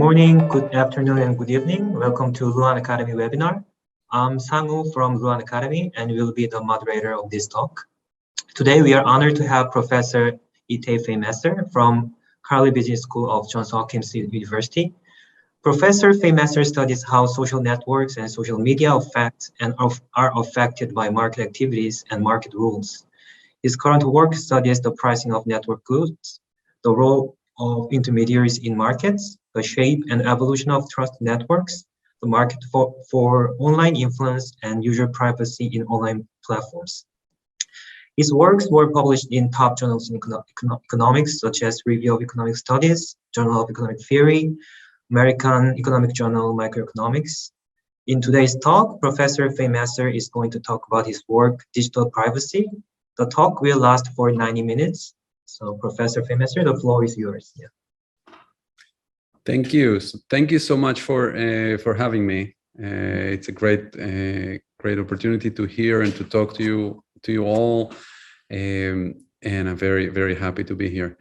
morning, good afternoon, and good evening. Welcome to Luohan Academy webinar. I'm Sang-woo from Luohan Academy and will be the moderator of this talk. Today, we are honored to have Professor Fainmesser from Carleigh Business School of Johns Hopkins University. Professor Fainmesser studies how social networks and social media affect and are affected by market activities and market rules. His current work studies the pricing of network goods, the role of intermediaries in markets, the shape and evolution of trust networks, the market for online influence, and user privacy in online platforms. His works were published in top journals in economics, such as Review of Economic Studies, Journal of Economic Theory, American Economic Journal Microeconomics. In today's talk, Professor Fainmesser is going to talk about his work, Digital Privacy. The talk will last for 90 minutes. So Professor Fainmesser, the floor is yours. Yeah. Thank you. Thank you so much for having me. It's a great opportunity to hear and to talk to you all, and I'm very happy to be here.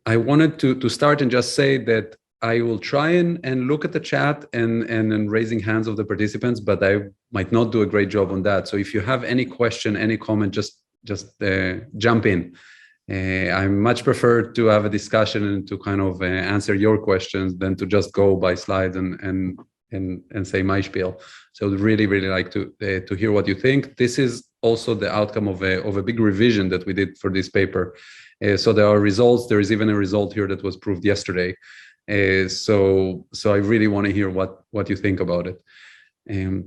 I wanted to start and just say that I will try and look at the chat and raising hands of the participants, but I might not do a great job on that. So if you have any question, any comment, just jump in. I much prefer to have a discussion and to kind of answer your questions than to just go by slides and say my spiel. So I'd really like to hear what you think. This is also the outcome of a big revision that we did for this paper. So there are results. There is even a result here that was proved yesterday. So I really want to hear what you think about it.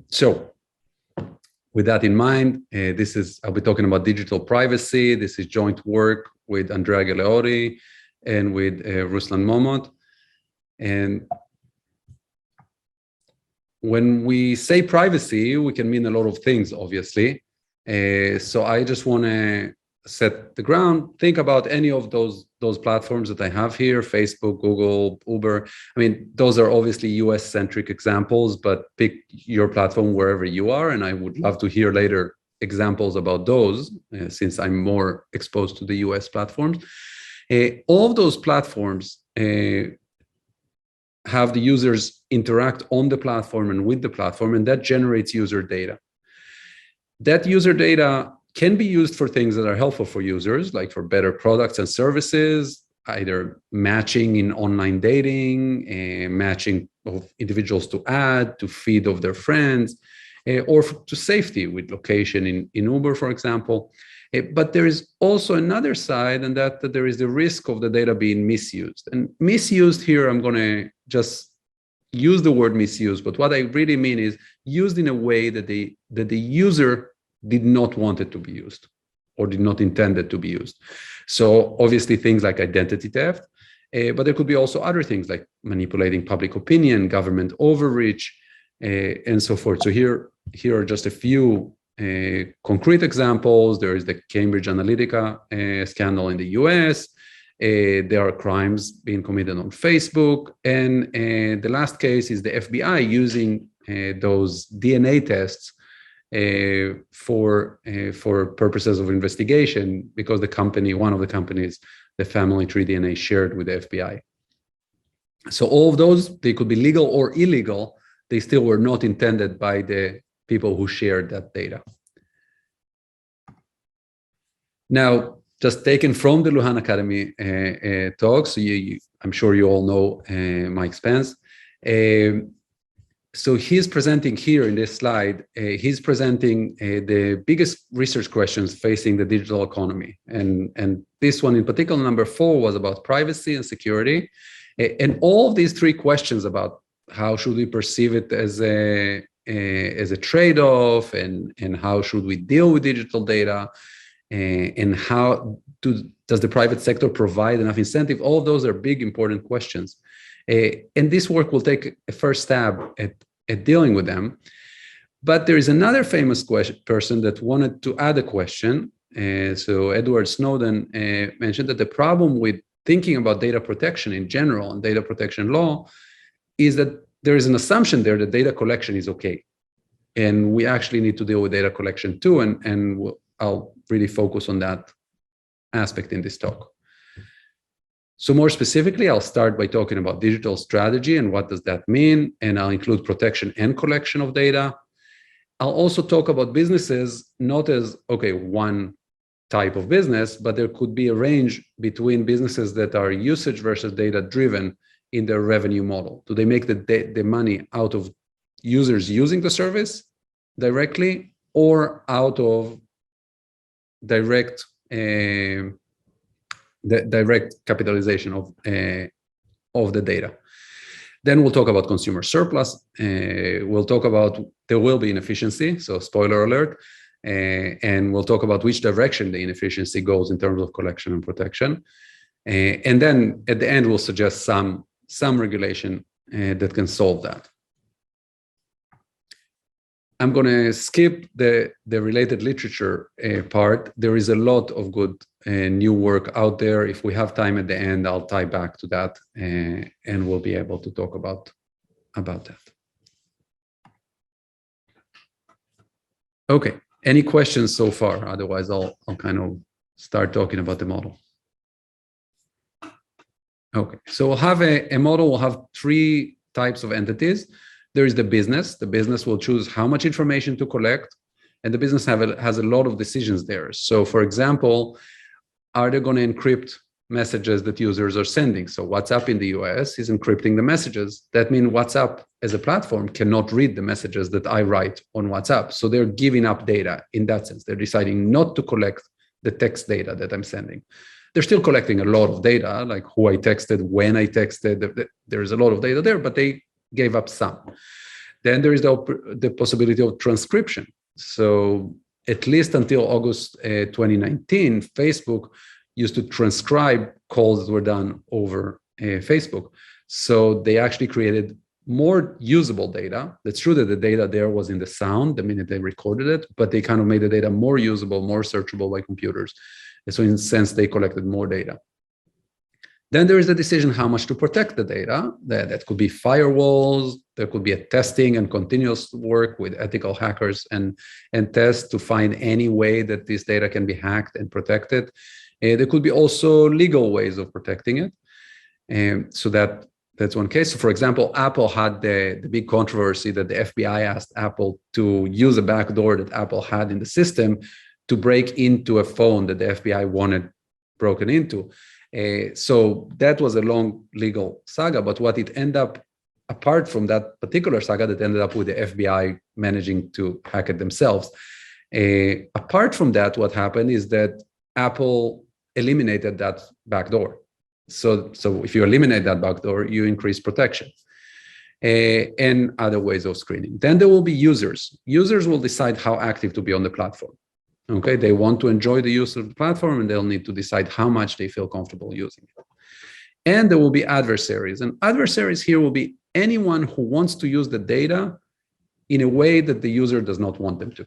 So with that in mind, I'll be talking about digital privacy. This is joint work with Andrea Galeori and with Ruslan Momot. And when we say privacy, we can mean a lot of things, obviously. So I just want to set the ground. Think about any of those platforms that I have here, Facebook, Google, Uber. I mean, those are obviously US-centric examples, but pick your platform wherever you are. And I would love to hear later examples about those, since I'm more exposed to the US platforms. All of those platforms have the users interact on the platform and with the platform, and that generates user data. That user data can be used for things that are helpful for users, like for better products and services, either matching in online dating, matching of individuals to ad, to feed of their friends, or to safety with location in Uber, for example. But there is also another side, and that there is the risk of the data being misused. And misused here, I'm going to just use the word misuse, but what I really mean is used in a way that the user did not want it to be used or did not intend it to be used. So obviously things like identity theft, but there could be also other things like manipulating public opinion, government overreach, and so forth. So here are just a few concrete examples. There is the Cambridge Analytica scandal in the US. There are crimes being committed on Facebook. And the last case is the FBI using those DNA tests for purposes of investigation, because one of the companies, the family tree DNA, shared with the FBI. So all of those, they could be legal or illegal. They still were not intended by the people who shared that data. Now, just taken from the Luohan Academy talks, I'm sure you all know Mike Spence. So he's presenting here in this slide, he's presenting the biggest research questions facing the digital economy. And this one in particular, number 4, was about privacy and security. And all of these 3 questions about how should we perceive it as a trade-off, and how should we deal with digital data, and how does the private sector provide enough incentive? All of those are big, important questions. And this work will take a first stab at dealing with them. But there is another famous person that wanted to add a question. So Edward Snowden mentioned that the problem with thinking about data protection in general and data protection law is that there is an assumption there that data collection is okay. And we actually need to deal with data collection too. And I'll really focus on that aspect in this talk. So more specifically, I'll start by talking about digital strategy and what does that mean, and I'll include protection and collection of data. I'll also talk about businesses, not as, okay, one type of business, but there could be a range between businesses that are usage versus data driven in their revenue model. Do they make the money out of users using the service directly or out of direct capitalization of the data? Then we'll talk about consumer surplus. We'll talk about there will be inefficiency, so spoiler alert. And we'll talk about which direction the inefficiency goes in terms of collection and protection. And then at the end, we'll suggest some regulation that can solve that. I'm going to skip the related literature part. There is a lot of good new work out there. If we have time at the end, I'll tie back to that and we'll be able to talk about that. Okay. Any questions so far? Otherwise, I'll kind of start talking about the model. Okay, so we'll have a model. We'll have three types of entities. There is the business. The business will choose how much information to collect, and the business has a lot of decisions there. So, for example, are they going to encrypt messages that users are sending? So WhatsApp in the US is encrypting the messages. That means WhatsApp as a platform cannot read the messages that I write on WhatsApp. So they're giving up data in that sense. They're deciding not to collect the text data that I'm sending. They're still collecting a lot of data, like who I texted, when I texted. There's a lot of data there, but they gave up some. Then there is the possibility of transcription. So at least until August 2019, Facebook used to transcribe calls that were done over Facebook. So they actually created more usable data. That's true that the data there was in the sound the minute they recorded it, but they kind of made the data more usable, more searchable by computers. And so in a sense, they collected more data. Then there is the decision how much to protect the data. That could be firewalls. There could be a testing and continuous work with ethical hackers and tests to find any way that this data can be hacked and protected. There could be also legal ways of protecting it. So that's one case. So for example, Apple had the big controversy that the FBI asked Apple to use a backdoor that Apple had in the system to break into a phone that the FBI wanted broken into. So that was a long legal saga, but what it ended up, apart from that particular saga that ended up with the FBI managing to hack it themselves, apart from that, what happened is that Apple eliminated that backdoor. So if you eliminate that backdoor, you increase protection and other ways of screening. Then there will be users. Users will decide how active to be on the platform. Okay, they want to enjoy the use of the platform and they'll need to decide how much they feel comfortable using it. And there will be adversaries. And adversaries here will be anyone who wants to use the data in a way that the user does not want them to.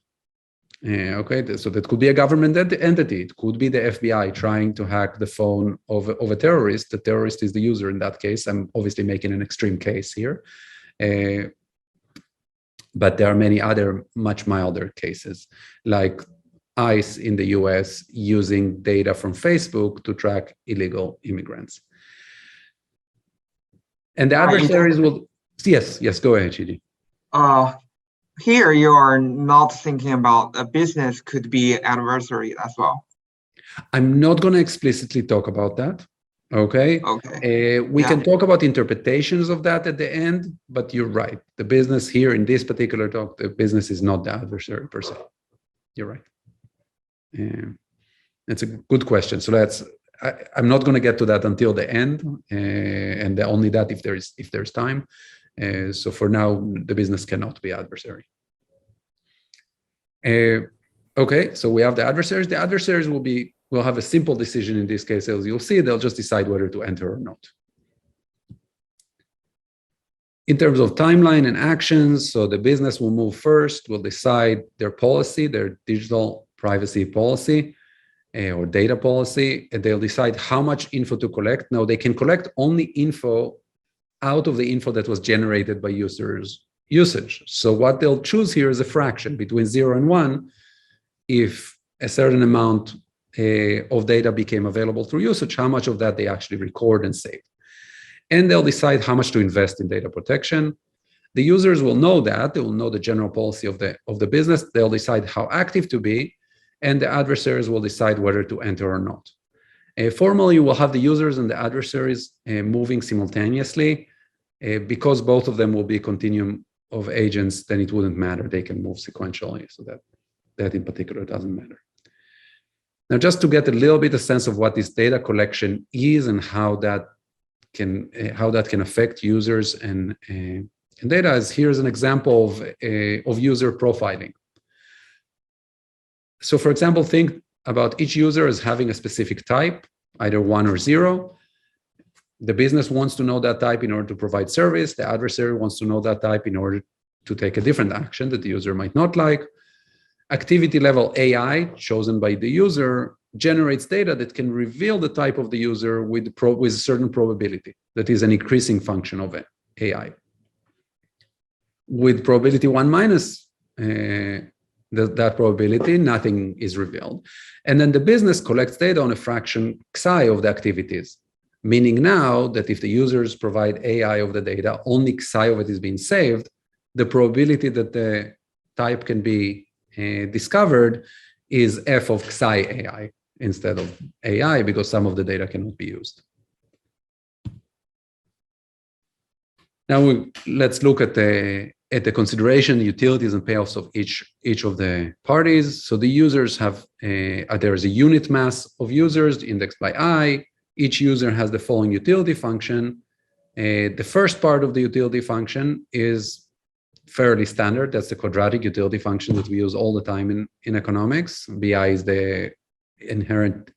Okay, so that could be a government entity. It could be the FBI trying to hack the phone of a terrorist. The terrorist is the user in that case. I'm obviously making an extreme case here. But there are many other much milder cases, like ICE in the US using data from Facebook to track illegal immigrants. And the adversaries will, yes, go ahead, Chidi. Here you are not thinking about a business could be adversary as well. I'm not going to explicitly talk about that. Okay. We can talk about interpretations of that at the end, but you're right. The business here in this particular talk, the business is not the adversary per se. You're right. It's a good question. So I'm not going to get to that until the end, and only that if there's time. So for now, the business cannot be adversary. Okay, so we have the adversaries. The adversaries will have a simple decision in this case. As you'll see, they'll just decide whether to enter or not. In terms of timeline and actions, so the business will move first, will decide their policy, their digital privacy policy or data policy, and they'll decide how much info to collect. Now, they can collect only info out of the info that was generated by users' usage. So what they'll choose here is a fraction between 0 and 1. If a certain amount of data became available through usage, how much of that they actually record and save. And they'll decide how much to invest in data protection. The users will know that. They will know the general policy of the business. They'll decide how active to be, and the adversaries will decide whether to enter or not. Formally, you will have the users and the adversaries moving simultaneously. Because both of them will be a continuum of agents, then it wouldn't matter. They can move sequentially, so that in particular doesn't matter. Now, just to get a little bit of sense of what this data collection is and how that can affect users and data, is here's an example of user profiling. So, for example, think about each user as having a specific type, either 1 or 0. The business wants to know that type in order to provide service. The adversary wants to know that type in order to take a different action that the user might not like. Activity level AI, chosen by the user, generates data that can reveal the type of the user with a certain probability. That is an increasing function of AI. With probability 1 minus that probability, nothing is revealed. And then the business collects data on a fraction xi of the activities. Meaning now that if the users provide AI of the data, only xi of it is being saved, the probability that the type can be discovered is f of xi AI instead of AI, because some of the data cannot be used. Now let's look at the consideration, the utilities and payoffs of each of the parties. So the users have, there is a unit mass of users indexed by I. Each user has the following utility function. The first part of the utility function is fairly standard. That's the quadratic utility function that we use all the time in economics. BI is the inherent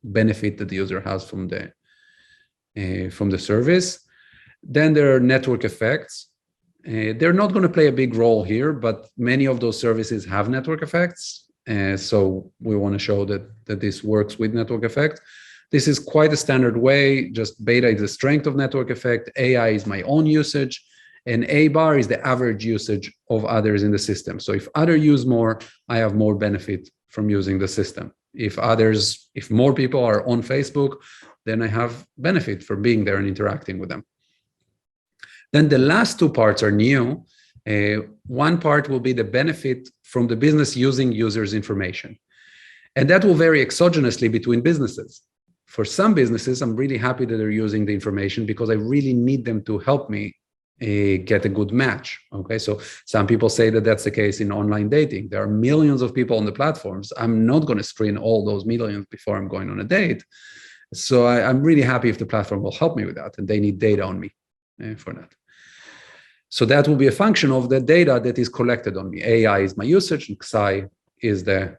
benefit that the user has from the service. Then there are network effects. They're not going to play a big role here, but many of those services have network effects. So we want to show that this works with network effect. This is quite a standard way. Just beta is the strength of network effect. AI is my own usage. And A bar is the average usage of others in the system. So if others use more, I have more benefit from using the system. If more people are on Facebook, then I have benefit for being there and interacting with them. Then the last two parts are new. One part will be the benefit from the business using users' information. And that will vary exogenously between businesses. For some businesses, I'm really happy that they're using the information because I really need them to help me get a good match. Okay, so some people say that that's the case in online dating. There are millions of people on the platforms. I'm not going to screen all those millions before I'm going on a date. So I'm really happy if the platform will help me with that, and they need data on me for that. So that will be a function of the data that is collected on me. AI is my usage, and xi is the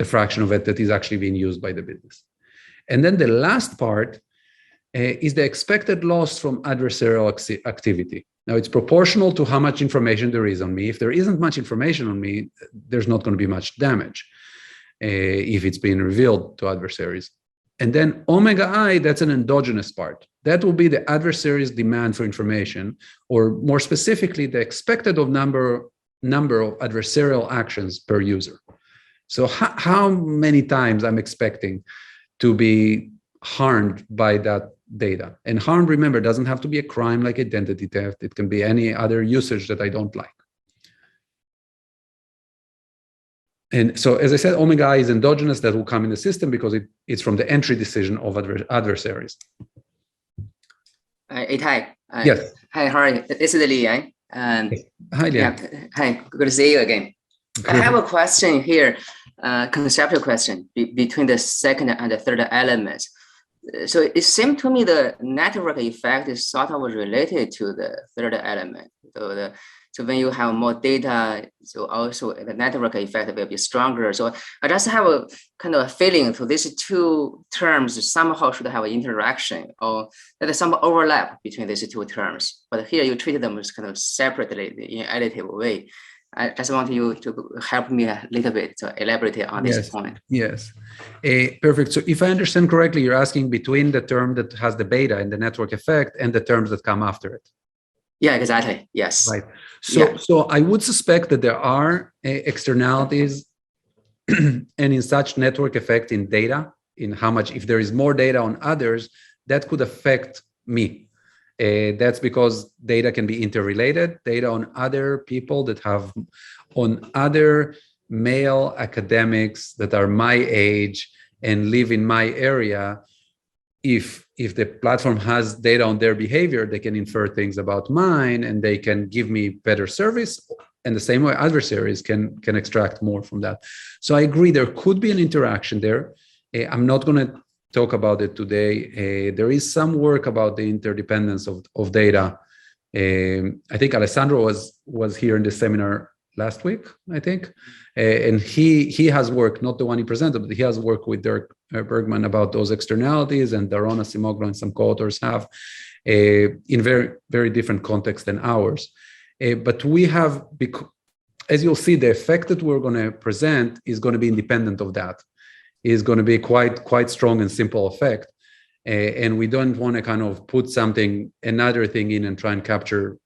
fraction of it that is actually being used by the business. And then the last part is the expected loss from adversarial activity. Now, it's proportional to how much information there is on me. If there isn't much information on me, there's not going to be much damage if it's being revealed to adversaries. And then omega I, that's an endogenous part. That will be the adversary's demand for information, or more specifically, the expected number of adversarial actions per user. So how many times I'm expecting to be harmed by that data. And harm, remember, doesn't have to be a crime like identity theft. It can be any other usage that I don't like. And so, as I said, omega I is endogenous. That will come in the system because it's from the entry decision of adversaries. Itai. Yes. Hi, how are you? This is Li. Hi, Li. Yeah. Hi, good to see you again. I have a question here, conceptual question between the second and the third element. So it seemed to me the network effect is sort of related to the third element. So when you have more data, so also the network effect will be stronger. So I just have a kind of a feeling so these two terms somehow should have an interaction, or there's some overlap between these two terms. But here you treat them as kind of separately in an additive way. I just want you to help me a little bit to elaborate on this point. Yes, perfect. So if I understand correctly, you're asking between the term that has the beta and the network effect and the terms that come after it. Yeah, exactly. Yes. Right. So I would suspect that there are externalities and in such network effect in data, in how much, if there is more data on others, that could affect me. That's because data can be interrelated. Data on other people that have, on other male academics that are my age and live in my area, if the platform has data on their behavior, they can infer things about mine and they can give me better service. And the same way adversaries can extract more from that. So I agree, there could be an interaction there. I'm not going to talk about it today. There is some work about the interdependence of data. I think Alessandro was here in the seminar last week, I think. And he has worked, not the one he presented, but he has worked with Dirk Bergman about those externalities, and Daron Asimoglu and some co-authors have in very, very different contexts than ours. But we have, as you'll see, the effect that we're going to present is going to be independent of that. Is going to be quite strong and simple effect. And we don't want to kind of put another thing in and try and capture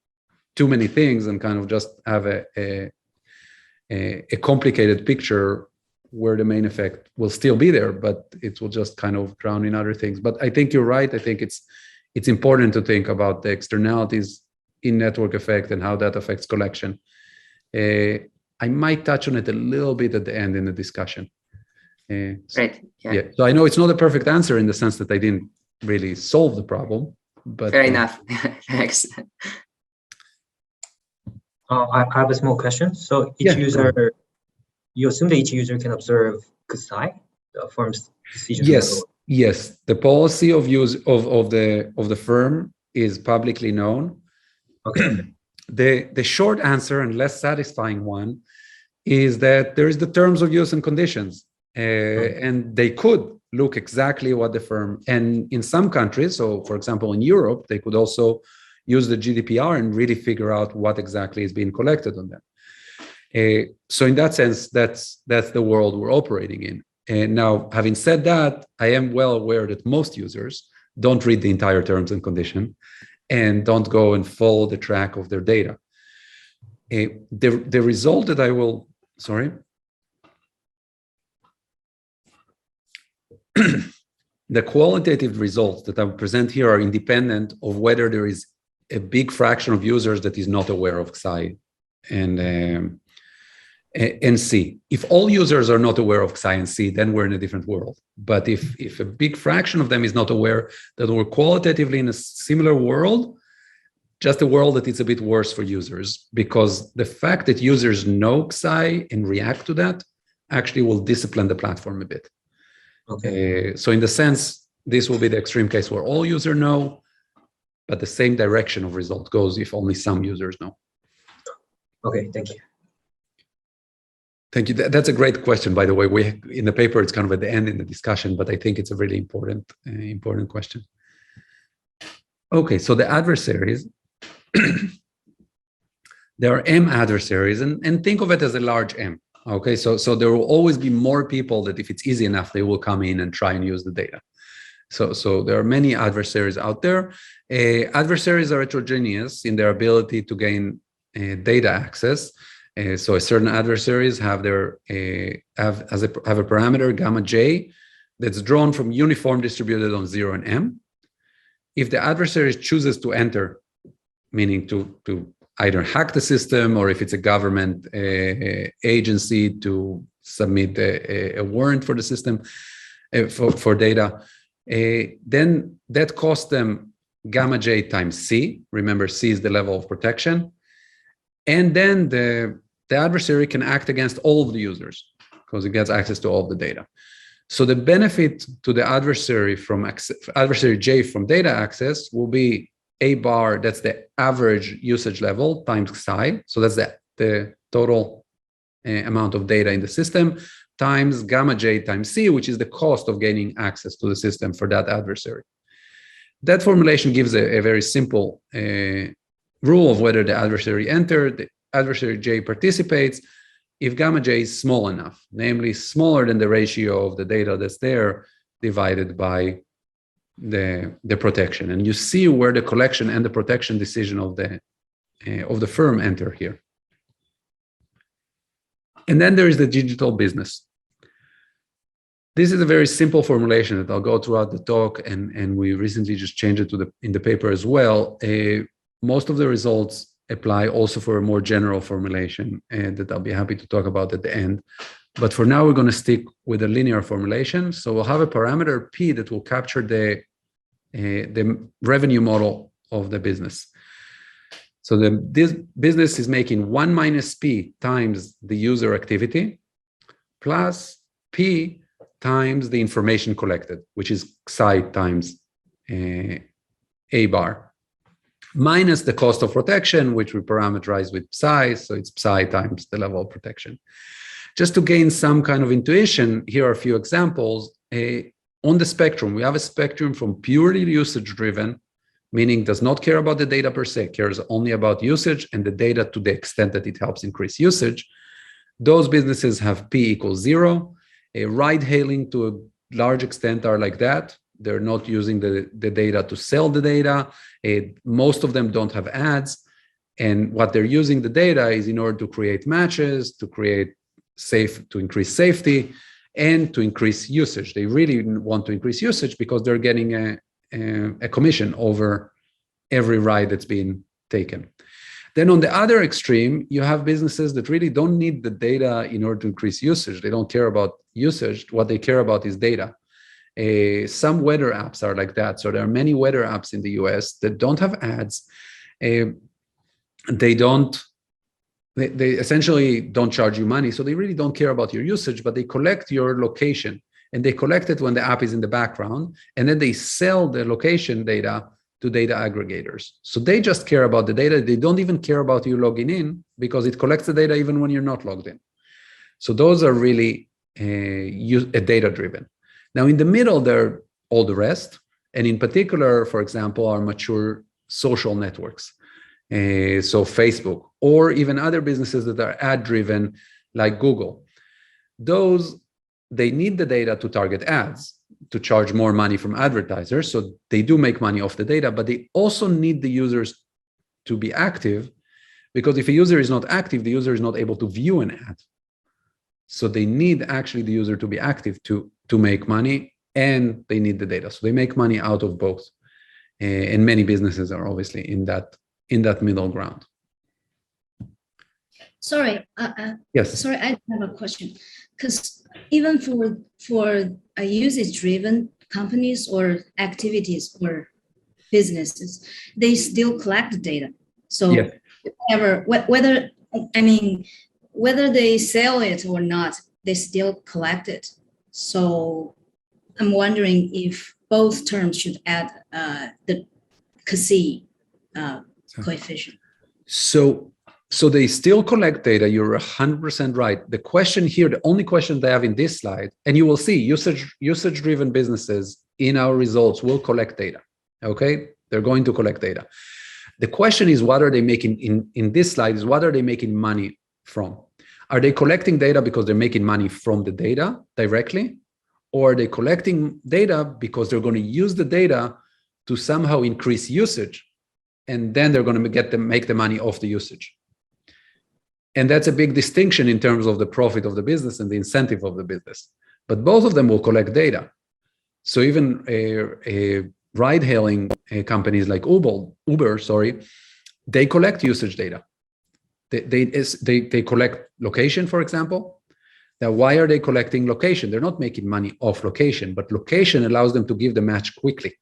too many things and kind of just have a complicated picture where the main effect will still be there, but it will just kind of drown in other things. But I think you're right. I think it's important to think about the externalities in network effect and how that affects collection. I might touch on it a little bit at the end in the discussion. Right. Yeah. So I know it's not a perfect answer in the sense that I didn't really solve the problem, but fair enough. Thanks. I have a small question. So each user, you assume that each user can observe Kusai, the firm's decision. Yes. The policy of use of the firm is publicly known. Okay. The short answer and less satisfying one is that there is the terms of use and conditions. And they could look exactly what the firm, and in some countries, so for example in Europe, they could also use the GDPR and really figure out what exactly is being collected on them. So in that sense, that's the world we're operating in. And now, having said that, I am well aware that most users don't read the entire terms and condition and don't go and follow the track of their data. The result that I will, the qualitative results that I present here are independent of whether there is a big fraction of users that is not aware of XI and C. If all users are not aware of XI and C, then we're in a different world. But if a big fraction of them is not aware, that we're qualitatively in a similar world, just a world that is a bit worse for users, because the fact that users know XI and react to that actually will discipline the platform a bit. Okay. So in the sense, this will be the extreme case where all users know, but the same direction of result goes if only some users know. Okay, thank you. Thank you. That's a great question, by the way. In the paper, it's kind of at the end in the discussion, but I think it's a really important question. Okay, so the adversaries, there are M adversaries, and think of it as a large M. Okay, so there will always be more people that if it's easy enough, they will come in and try and use the data. So there are many adversaries out there. Adversaries are heterogeneous in their ability to gain data access. So certain adversaries have a parameter gamma J that's drawn from uniform distributed on 0 and M. If the adversary chooses to enter, meaning to either hack the system, or if it's a government agency to submit a warrant for the system for data, then that costs them gamma J times C. Remember, C is the level of protection. And then the adversary can act against all of the users because it gets access to all of the data. So the benefit to the adversary adversary J from data access will be A bar, that's the average usage level, times Xi. So that's the total amount of data in the system, times gamma J times C, which is the cost of gaining access to the system for that adversary. That formulation gives a very simple rule of whether the adversary entered, the adversary J participates, if gamma J is small enough, namely smaller than the ratio of the data that's there divided by the protection. And you see where the collection and the protection decision of the firm enter here. And then there is the digital business. This is a very simple formulation that I'll go throughout the talk, and we recently just changed it to in the paper as well. Most of the results apply also for a more general formulation, and that I'll be happy to talk about at the end. But for now, we're going to stick with a linear formulation. So we'll have a parameter P that will capture the revenue model of the business. So this business is making 1 minus P times the user activity plus P times the information collected, which is psi times A bar, minus the cost of protection, which we parameterize with psi. So it's psi times the level of protection. Just to gain some kind of intuition, here are a few examples. On the spectrum, we have a spectrum from purely usage-driven, meaning does not care about the data per se, cares only about usage and the data to the extent that it helps increase usage. Those businesses have P equals 0. Ride-hailing to a large extent are like that. They're not using the data to sell the data. Most of them don't have ads. And what they're using the data is in order to create matches, to increase safety, and to increase usage. They really want to increase usage because they're getting a commission over every ride that's being taken. Then on the other extreme, you have businesses that really don't need the data in order to increase usage. They don't care about usage. What they care about is data. Some weather apps are like that. So there are many weather apps in the US that don't have ads. They essentially don't charge you money. So they really don't care about your usage, but they collect your location, and they collect it when the app is in the background. And then they sell the location data to data aggregators. So they just care about the data. They don't even care about you logging in because it collects the data even when you're not logged in. So those are really data-driven. Now in the middle, there are all the rest. And in particular, for example, our mature social networks. So Facebook, or even other businesses that are ad-driven like Google. Those, they need the data to target ads, to charge more money from advertisers. So they do make money off the data, but they also need the users to be active, because if a user is not active, the user is not able to view an ad. So they need actually the user to be active to make money, and they need the data. So they make money out of both. And many businesses are obviously in that middle ground. Sorry. Yes. Sorry, I have a question. Because even for a usage-driven companies or activities or businesses, they still collect data. So yes. whether they sell it or not, they still collect it. So I'm wondering if both terms should add the CASI coefficient. So they still collect data. You're 100% right. The question here, the only question they have in this slide, and you will see usage-driven businesses in our results will collect data. Okay, they're going to collect data. The question is, what are they making in this slide? Is what are they making money from? Are they collecting data because they're making money from the data directly, or are they collecting data because they're going to use the data to somehow increase usage, and then they're going to make the money off the usage? And that's a big distinction in terms of the profit of the business and the incentive of the business. But both of them will collect data. So even a ride-hailing companies like Uber, they collect usage data. They collect location, for example. Now, why are they collecting location? They're not making money off location, but location allows them to give the match quickly.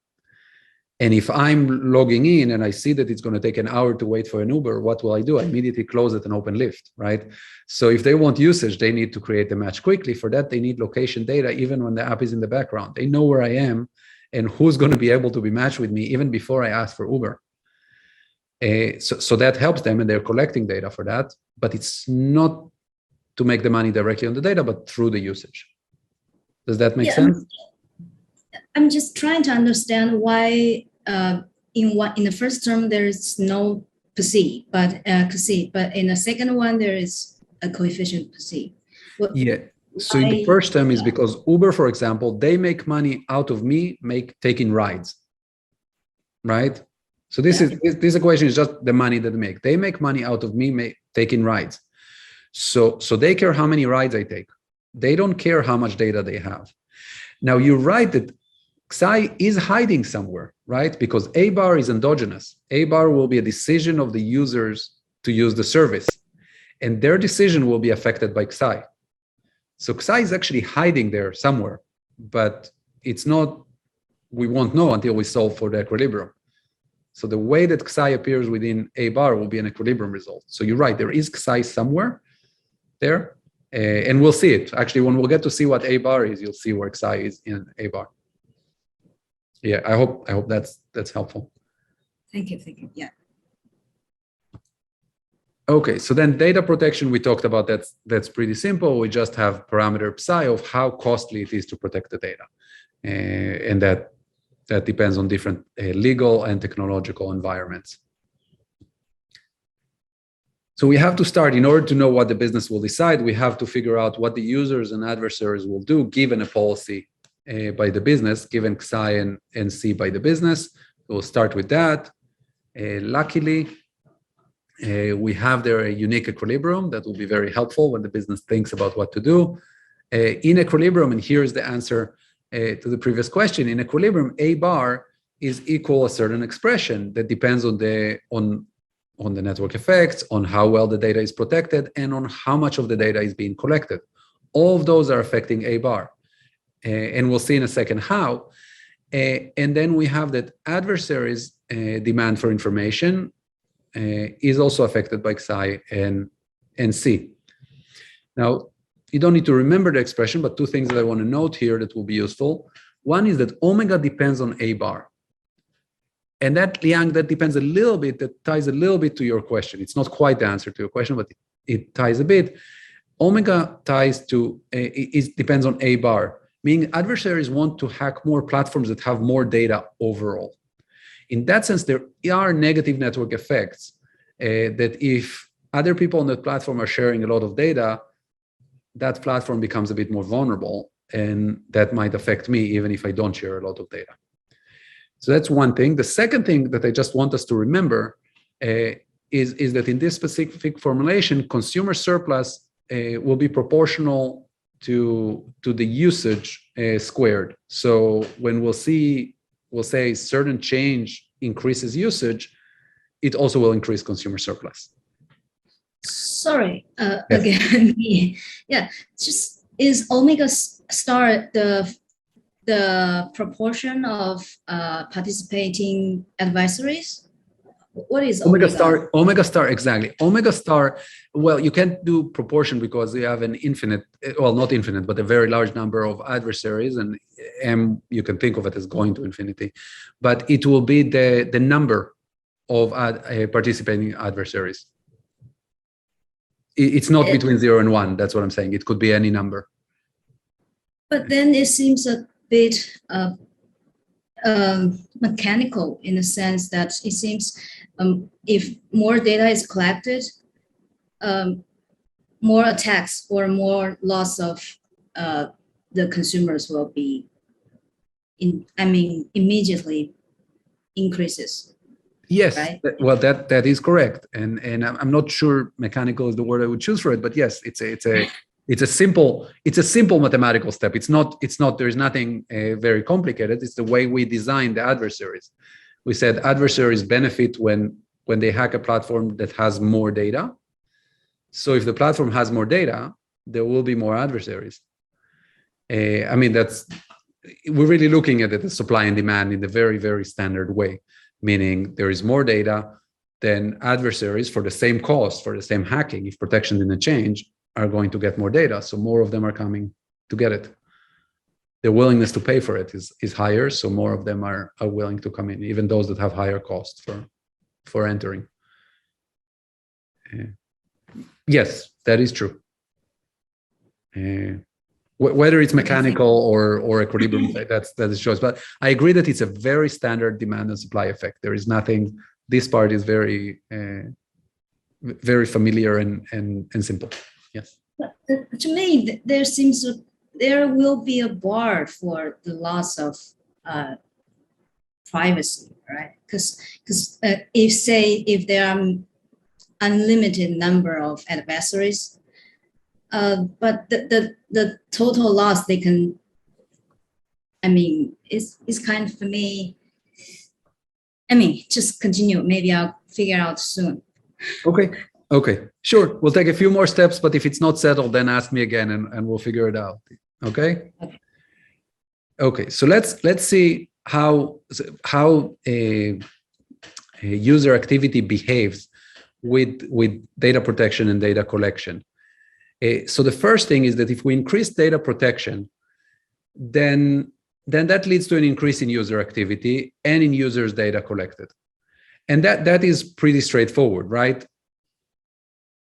And if I'm logging in and I see that it's going to take an hour to wait for an Uber, what will I do? I immediately close it and open Lyft, right? So if they want usage, they need to create the match quickly. For that, they need location data, even when the app is in the background. They know where I am and who's going to be able to be matched with me even before I ask for Uber. So that helps them, and they're collecting data for that. But it's not to make the money directly on the data, but through the usage. Does that make sense? I'm just trying to understand why in the first term there is no CASI, but in the second one there is a coefficient CASI. Yeah. So in the first term is because Uber, for example, they make money out of me taking rides, right? So this equation is just the money that they make. They make money out of me taking rides. So they care how many rides I take. They don't care how much data they have. Now, you're right that Xi is hiding somewhere, right? Because A bar is endogenous. A bar will be a decision of the users to use the service, and their decision will be affected by Xi. So Xi is actually hiding there somewhere, but it's not, we won't know until we solve for the equilibrium. So the way that Xi appears within A bar will be an equilibrium result. So you're right, there is Xi somewhere there, and we'll see it. Actually, when we'll get to see what A bar is, you'll see where Xi is in A bar. Yeah, I hope that's helpful. Thank you. Yeah. Okay, so then data protection, we talked about that's pretty simple. We just have parameter psi of how costly it is to protect the data. And that depends on different legal and technological environments. So we have to start, in order to know what the business will decide, we have to figure out what the users and adversaries will do given a policy by the business, given Xi and C by the business. We'll start with that. Luckily, we have there a unique equilibrium that will be very helpful when the business thinks about what to do. In equilibrium, and here's the answer to the previous question, in equilibrium, A bar is equal a certain expression that depends on the network effects, on how well the data is protected, and on how much of the data is being collected. All of those are affecting A bar. And we'll see in a second how. And then we have that adversaries' demand for information is also affected by Xi and C. Now, you don't need to remember the expression, but two things that I want to note here that will be useful. One is that omega depends on A bar. And that, Liang, that depends a little bit, that ties a little bit to your question. It's not quite the answer to your question, but it ties a bit. Omega ties to, depends on A bar, meaning adversaries want to hack more platforms that have more data overall. In that sense, there are negative network effects that if other people on that platform are sharing a lot of data, that platform becomes a bit more vulnerable, and that might affect me even if I don't share a lot of data. So that's one thing. The second thing that I just want us to remember is that in this specific formulation, consumer surplus will be proportional to the usage squared. So when we'll say certain change increases usage, it also will increase consumer surplus. Sorry, Yes. again, yeah, just is omega star the proportion of participating advisories? What is omega star? Omega star, exactly. Omega star, well, you can't do proportion because you have an infinite, well, not infinite, but a very large number of adversaries, and M, you can think of it as going to infinity. But it will be the number of participating adversaries. It's not between 0 and 1. That's what I'm saying. It could be any number. But then it seems a bit mechanical in the sense that it seems if more data is collected, more attacks or more loss of the consumers will be immediately increases. Yes, right? Well, that is correct, and I'm not sure mechanical is the word I would choose for it, but yes, it's a simple mathematical step. It's not there's nothing very complicated. It's the way we design the adversaries. We said adversaries benefit when they hack a platform that has more data. So if the platform has more data, there will be more adversaries. I mean, we're really looking at it as supply and demand in the very, very standard way. Meaning there is more data, then adversaries for the same cost, for the same hacking, if protection didn't change, are going to get more data. So more of them are coming to get it. The willingness to pay for it is higher, so more of them are willing to come in, even those that have higher costs for entering. Yes, that is true. Whether it's mechanical or equilibrium, that is choice. But I agree that it's a very standard demand and supply effect. There is nothing. This part is very, very familiar and simple. Yes. But to me, there will be a bar for the loss of privacy, right? Because if there are unlimited number of adversaries. But the total loss they can I mean, it's kind of for me. I mean, just continue. Maybe I'll figure out soon. Okay, sure. We'll take a few more steps, but if it's not settled, then ask me again and we'll figure it out. Okay. Okay. So let's see how a user activity behaves with data protection and data collection. So the first thing is that if we increase data protection, then that leads to an increase in user activity and in users' data collected. And that is pretty straightforward, right?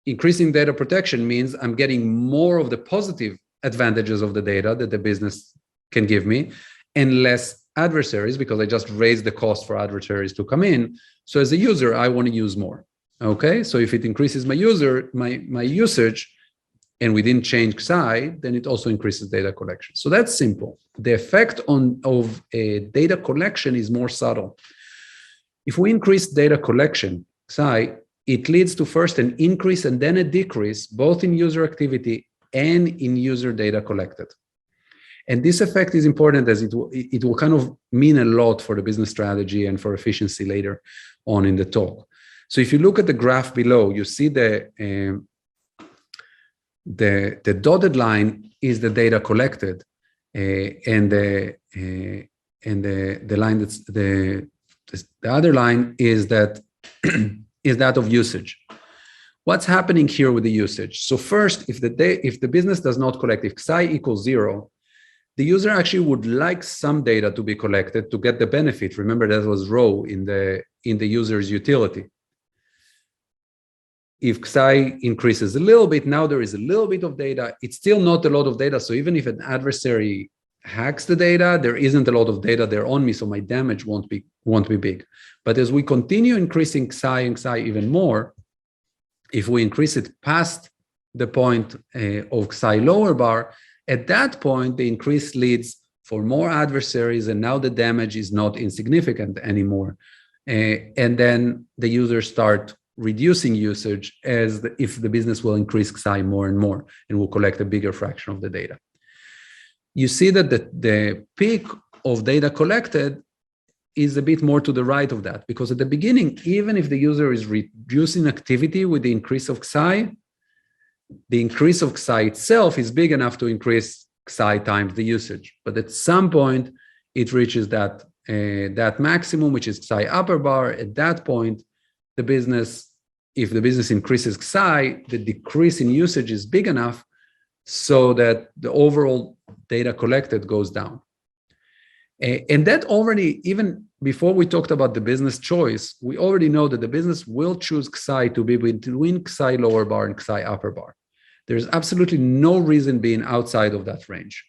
Increasing data protection means I'm getting more of the positive advantages of the data that the business can give me and less adversaries, because I just raised the cost for adversaries to come in. So as a user, I want to use more. Okay, so if it increases my usage, and we didn't change XI, then it also increases data collection. So that's simple. The effect of a data collection is more subtle. If we increase data collection, XI, it leads to first an increase and then a decrease, both in user activity and in user data collected. And this effect is important as it will kind of mean a lot for the business strategy and for efficiency later on in the talk. So if you look at the graph below, you see the dotted line is the data collected, and the line that's the other line is that is that of usage. What's happening here with the usage? So first, if the business does not collect, if XI equals 0, the user actually would like some data to be collected to get the benefit. Remember, that was rho in the user's utility. If XI increases a little bit, now there is a little bit of data. It's still not a lot of data. So even if an adversary hacks the data, there isn't a lot of data there on me, so my damage won't be big. But as we continue increasing XI and XI even more, if we increase it past the point of XI lower bar, at that point, the increase leads for more adversaries, and now the damage is not insignificant anymore. And then the users start reducing usage if the business will increase XI more and more and will collect a bigger fraction of the data. You see that the peak of data collected is a bit more to the right of that, because at the beginning, even if the user is reducing activity with the increase of XI, the increase of XI itself is big enough to increase XI times the usage. But at some point, it reaches that maximum, which is XI upper bar. At that point, if the business increases XI, the decrease in usage is big enough so that the overall data collected goes down. And that already, even before we talked about the business choice, we already know that the business will choose XI to be between XI lower bar and XI upper bar. There's absolutely no reason being outside of that range,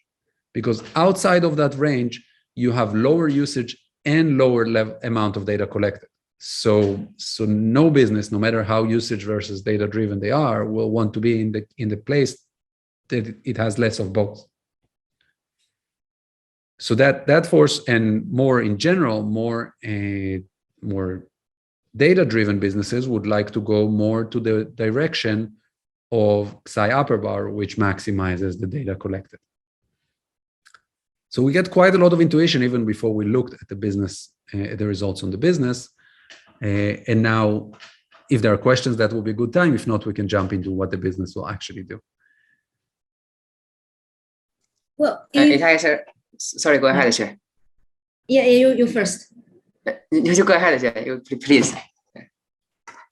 because outside of that range, you have lower usage and lower amount of data collected. So no business, no matter how usage versus data driven they are, will want to be in the place that it has less of both. So that force, and more in general, more data-driven businesses would like to go more to the direction of XI upper bar, which maximizes the data collected. So we get quite a lot of intuition even before we looked at the business, the results on the business. And now, if there are questions, that will be a good time. If not, we can jump into what the business will actually do. Well, sorry, go ahead, Sir. Yeah, you first. You go ahead, Sir. Please.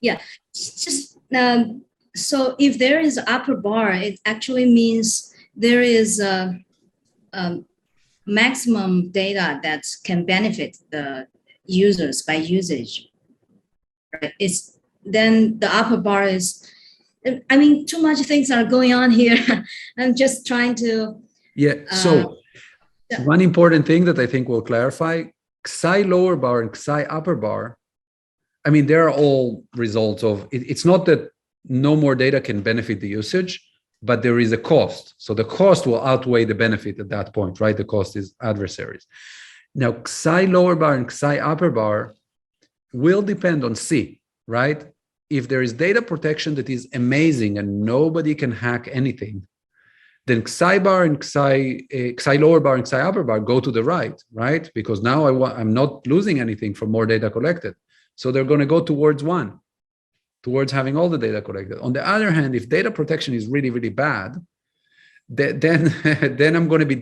Yeah, just so if there is upper bar, it actually means there is a maximum data that can benefit the users by usage. Right? Then the upper bar is, I mean, too much things are going on here. I'm just trying to. Yeah. So one important thing that I think we'll clarify: XI lower bar and XI upper bar. I mean, they're all results of it. It's not that no more data can benefit the usage, but there is a cost. So the cost will outweigh the benefit at that point, right? The cost is adversaries. Now, XI lower bar and XI upper bar will depend on C, right? If there is data protection that is amazing and nobody can hack anything, then xi bar and xi lower bar and xi upper bar go to the right? Because now I'm not losing anything from more data collected. So they're going to go towards one, towards having all the data collected. On the other hand, if data protection is really, really bad, then I'm going to be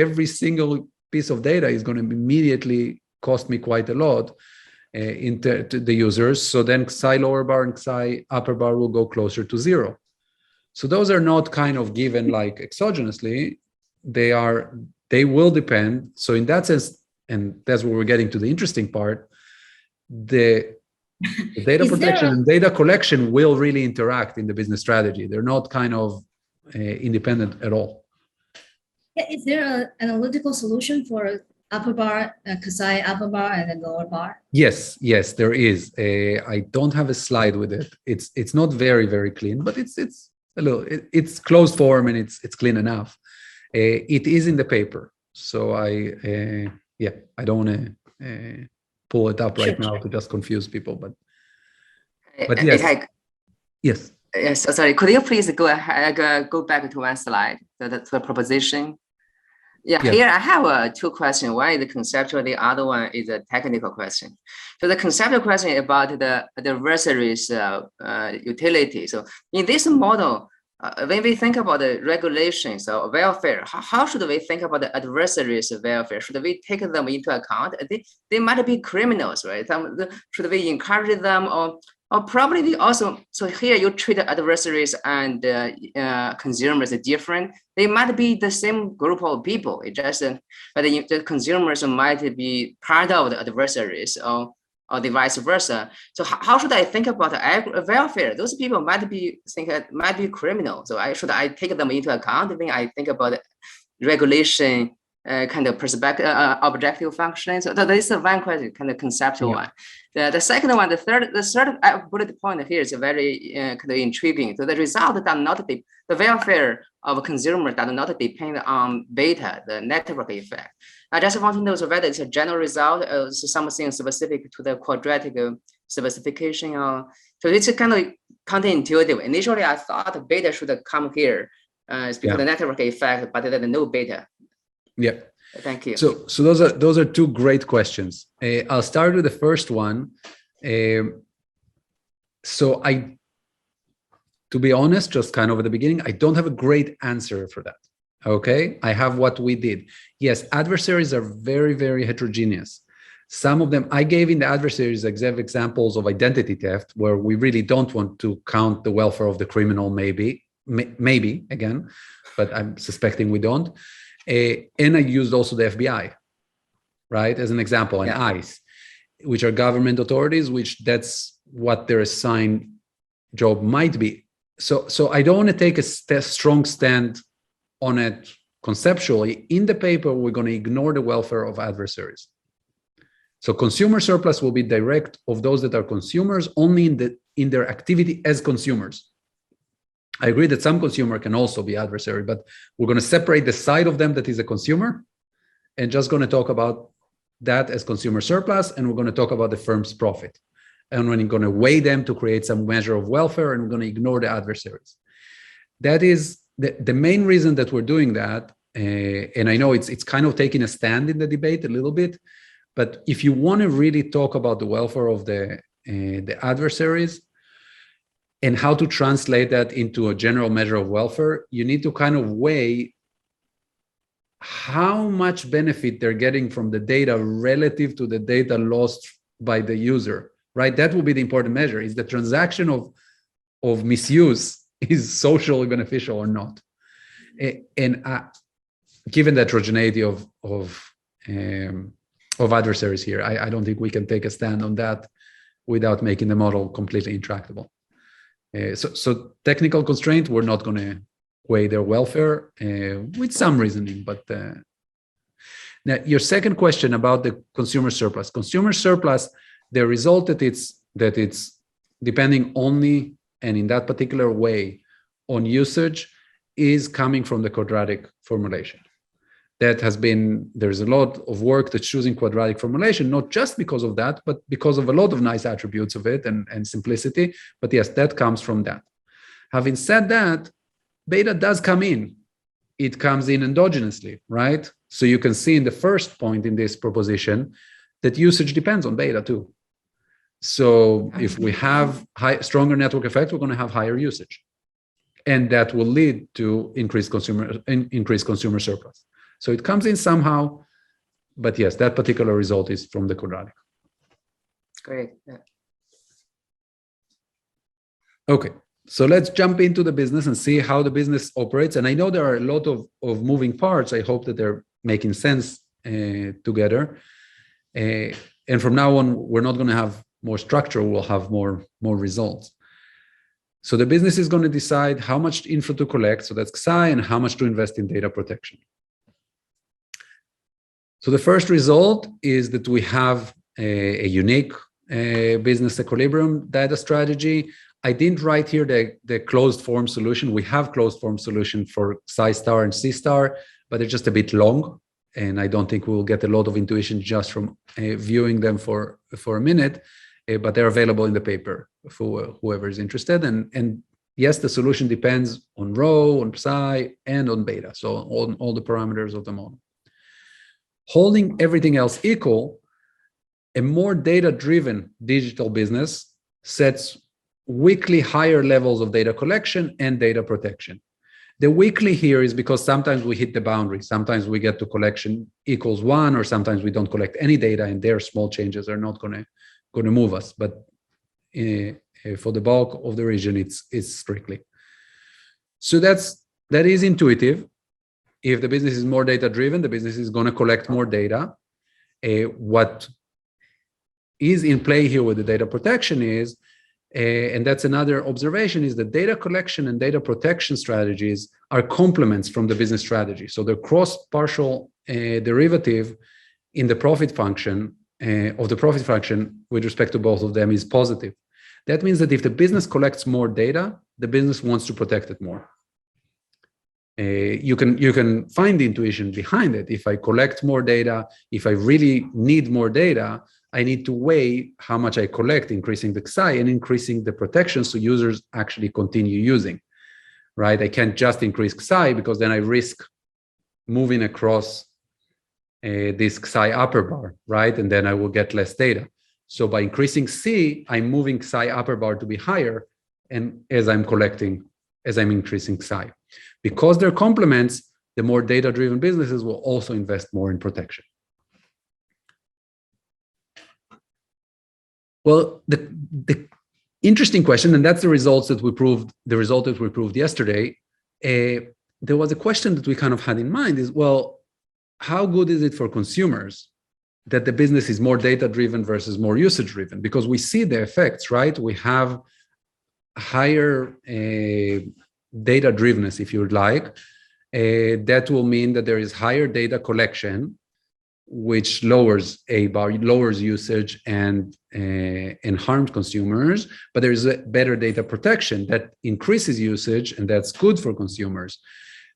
every single piece of data is going to immediately cost me quite a lot to the users. So then xi lower bar and xi upper bar will go closer to 0. So those are not kind of given like exogenously. They will depend. So in that sense, and that's where we're getting to the interesting part, the data protection and data collection will really interact in the business strategy. They're not kind of independent at all. Is there an analytical solution for upper bar, xi upper bar, and then lower bar? Yes, there is. I don't have a slide with it. It's not very, very clean, but it's a little. It's closed form and it's clean enough. It is in the paper, so I don't want to pull it up right now to just confuse people, but yes. Yes. Yes, sorry. Could you please go back to one slide, the proposition? Yeah, here I have two questions. One is conceptual, the other one is a technical question. So the conceptual question is about the adversaries utility. So in this model, when we think about the regulations or welfare, how should we think about the adversaries' welfare? Should we take them into account? They might be criminals, right? Should we encourage them, or probably they also? So here you treat adversaries and consumers different. They might be the same group of people. It just but the consumers might be part of the adversaries, or the vice versa. So how should I think about the welfare? Those people might be criminal. So should I take them into account when I think about regulation kind of perspective, objective functions? So that is one question, kind of conceptual one. The second one, the third bullet point here is very kind of intriguing. So the result does not the welfare of a consumer does not depend on beta, the network effect. I just want to know whether it's a general result or something specific to the quadratic specification. So it's kind of counterintuitive. Initially, I thought beta should come here because the network effect, but there's no beta. Yeah. Thank you. So those are two great questions. I'll start with the first one. So to be honest, just kind of at the beginning, I don't have a great answer for that. Okay, I have what we did. Yes, adversaries are very, very heterogeneous. Some of them I gave in the adversaries examples of identity theft, where we really don't want to count the welfare of the criminal, maybe again, but I'm suspecting we don't. And I used also the FBI, right, as an example, and ICE, which are government authorities, which that's what their assigned job might be. So I don't want to take a strong stand on it conceptually. In the paper, we're going to ignore the welfare of adversaries. So consumer surplus will be direct of those that are consumers only in their activity as consumers. I agree that some consumer can also be adversary, but we're going to separate the side of them that is a consumer and just going to talk about that as consumer surplus, and we're going to talk about the firm's profit. And we're going to weigh them to create some measure of welfare, and we're going to ignore the adversaries. That is the main reason that we're doing that. And I know it's kind of taking a stand in the debate a little bit, but if you want to really talk about the welfare of the adversaries and how to translate that into a general measure of welfare, you need to kind of weigh how much benefit they're getting from the data relative to the data lost by the user, right? That will be the important measure. Is the transaction of misuse is socially beneficial or not? And given the heterogeneity of adversaries here, I don't think we can take a stand on that without making the model completely intractable. So technical constraint, we're not going to weigh their welfare with some reasoning. But now your second question about the consumer surplus. Consumer surplus, the result that it's depending only and in that particular way on usage is coming from the quadratic formulation. There's a lot of work that's choosing quadratic formulation, not just because of that, but because of a lot of nice attributes of it and simplicity. But yes, that comes from that. Having said that, beta does come in. it comes in endogenously, right? So you can see in the first point in this proposition that usage depends on beta too. So if we have stronger network effect, we're going to have higher usage. And that will lead to increased consumer surplus. So it comes in somehow, but yes, that particular result is from the quadratic. Great. Yeah. Okay, so let's jump into the business and see how the business operates. And I know there are a lot of moving parts. I hope that they're making sense together. And from now on, we're not going to have more structure, we'll have more results. So the business is going to decide how much info to collect, so that's XI, and how much to invest in data protection. So the first result is that we have a unique business equilibrium data strategy. I didn't write here the closed form solution. We have closed form solution for Psi star and C star, but they're just a bit long. And I don't think we'll get a lot of intuition just from viewing them for a minute, but they're available in the paper for whoever is interested. And yes, the solution depends on rho, on Psi, and on beta. So on all the parameters of the model. Holding everything else equal, a more data-driven digital business sets weekly higher levels of data collection and data protection. The weekly here is because sometimes we hit the boundary. Sometimes we get to collection equals 1, or sometimes we don't collect any data, and their small changes are not going to move us. But for the bulk of the region, it's strictly. So that is intuitive. If the business is more data-driven, the business is going to collect more data. What is in play here with the data protection is, and that's another observation, is that data collection and data protection strategies are complements from the business strategy. So the cross-partial derivative in the profit function of the profit function with respect to both of them is positive. That means that if the business collects more data, the business wants to protect it more. You can find the intuition behind it. If I collect more data, if I really need more data, I need to weigh how much I collect, increasing the Xi and increasing the protection so users actually continue using, right? I can't just increase Xi because then I risk moving across this Xi upper bar, right? And then I will get less data. So by increasing C, I'm moving Xi upper bar to be higher, and as I'm increasing Xi. Because they're complements, the more data-driven businesses will also invest more in protection. Well, the interesting question, and that's the results that we proved, the result that we proved yesterday, there was a question that we kind of had in mind is, well, how good is it for consumers that the business is more data-driven versus more usage-driven? Because we see the effects, right? We have higher data-drivenness, if you would like. That will mean that there is higher data collection, which lowers lowers usage and harms consumers, but there is a better data protection that increases usage, and that's good for consumers.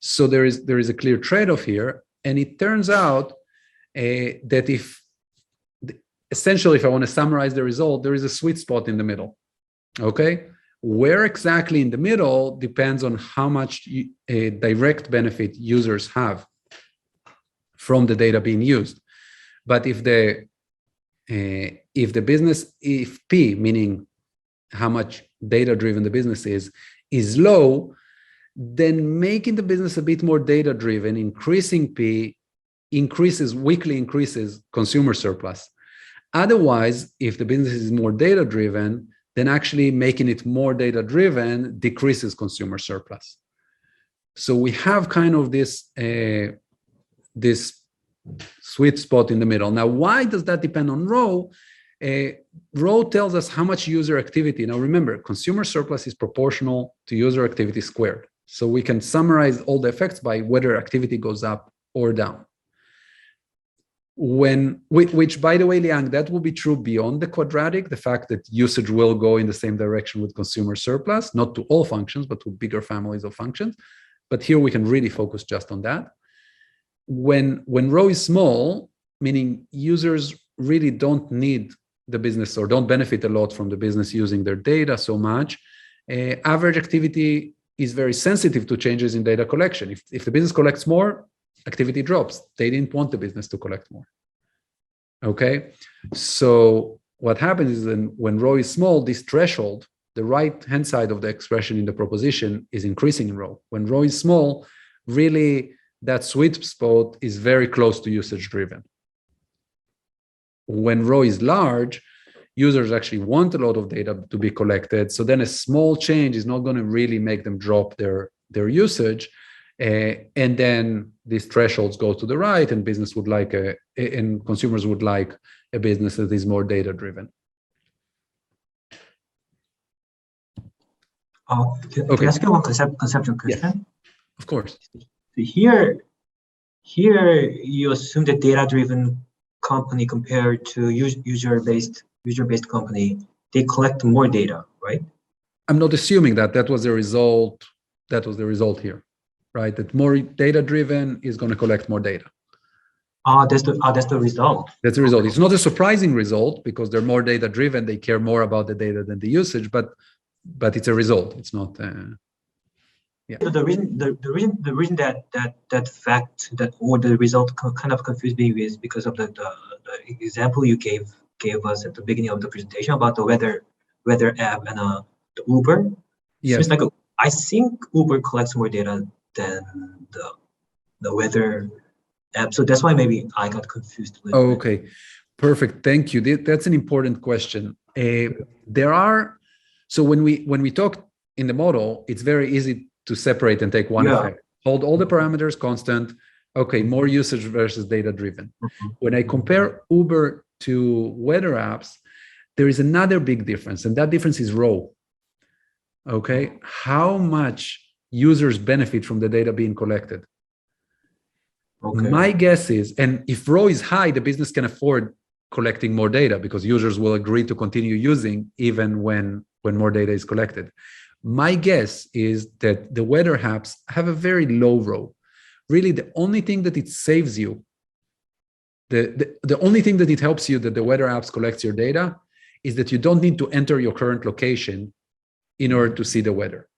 So there is a clear trade-off here, and it turns out that essentially, if I want to summarize the result, there is a sweet spot in the middle. Okay, where exactly in the middle depends on how much direct benefit users have from the data being used. But if P, meaning how much data-driven the business is low, then making the business a bit more data-driven, increasing P, weekly increases consumer surplus. Otherwise, if the business is more data-driven, then actually making it more data-driven decreases consumer surplus. So we have kind of this sweet spot in the middle. Now, why does that depend on rho? Rho tells us how much user activity. Now, remember, consumer surplus is proportional to user activity squared. So we can summarize all the effects by whether activity goes up or down. Which, by the way, Liang, that will be true beyond the quadratic, the fact that usage will go in the same direction with consumer surplus, not to all functions, but to bigger families of functions. But here we can really focus just on that. When rho is small, meaning users really don't need the business or don't benefit a lot from the business using their data so much, average activity is very sensitive to changes in data collection. If the business collects more, activity drops. They didn't want the business to collect more. Okay, so what happens is then when rho is small, this threshold, the right-hand side of the expression in the proposition, is increasing in rho. When rho is small, really that sweet spot is very close to usage-driven. When rho is large, users actually want a lot of data to be collected. So then a small change is not going to really make them drop their usage. And then these thresholds go to the right, and business would like and consumers would like a business that is more data-driven. Can I ask you one conceptual question? Yes, of course. Here you assume that data-driven company compared to user-based company, they collect more data, right? I'm not assuming that. That was the result. That was the result here, right? That more data-driven is going to collect more data. That's the result. That's the result. It's not a surprising result because they're more data-driven. They care more about the data than the usage, but it's a result. It's not. Yeah. So the reason that fact or the result kind of confused me is because of the example you gave us at the beginning of the presentation about the weather app and the Uber. Yes. Seems like I think Uber collects more data than the weather app, so that's why maybe I got confused. Oh, okay, perfect. Thank you. That's an important question. So when we talk in the model, it's very easy to separate and take one effect. Hold all the parameters constant. Okay, more usage versus data-driven. Mm-hmm. When I compare Uber to weather apps, there is another big difference, and that difference is rho. Okay, how much users benefit from the data being collected? Okay. My guess is, and if rho is high, the business can afford collecting more data because users will agree to continue using even when more data is collected. My guess is that the weather apps have a very low rho. Really, the only thing that it saves you, the only thing that it helps you that the weather apps collects your data is that you don't need to enter your current location in order to see the weather.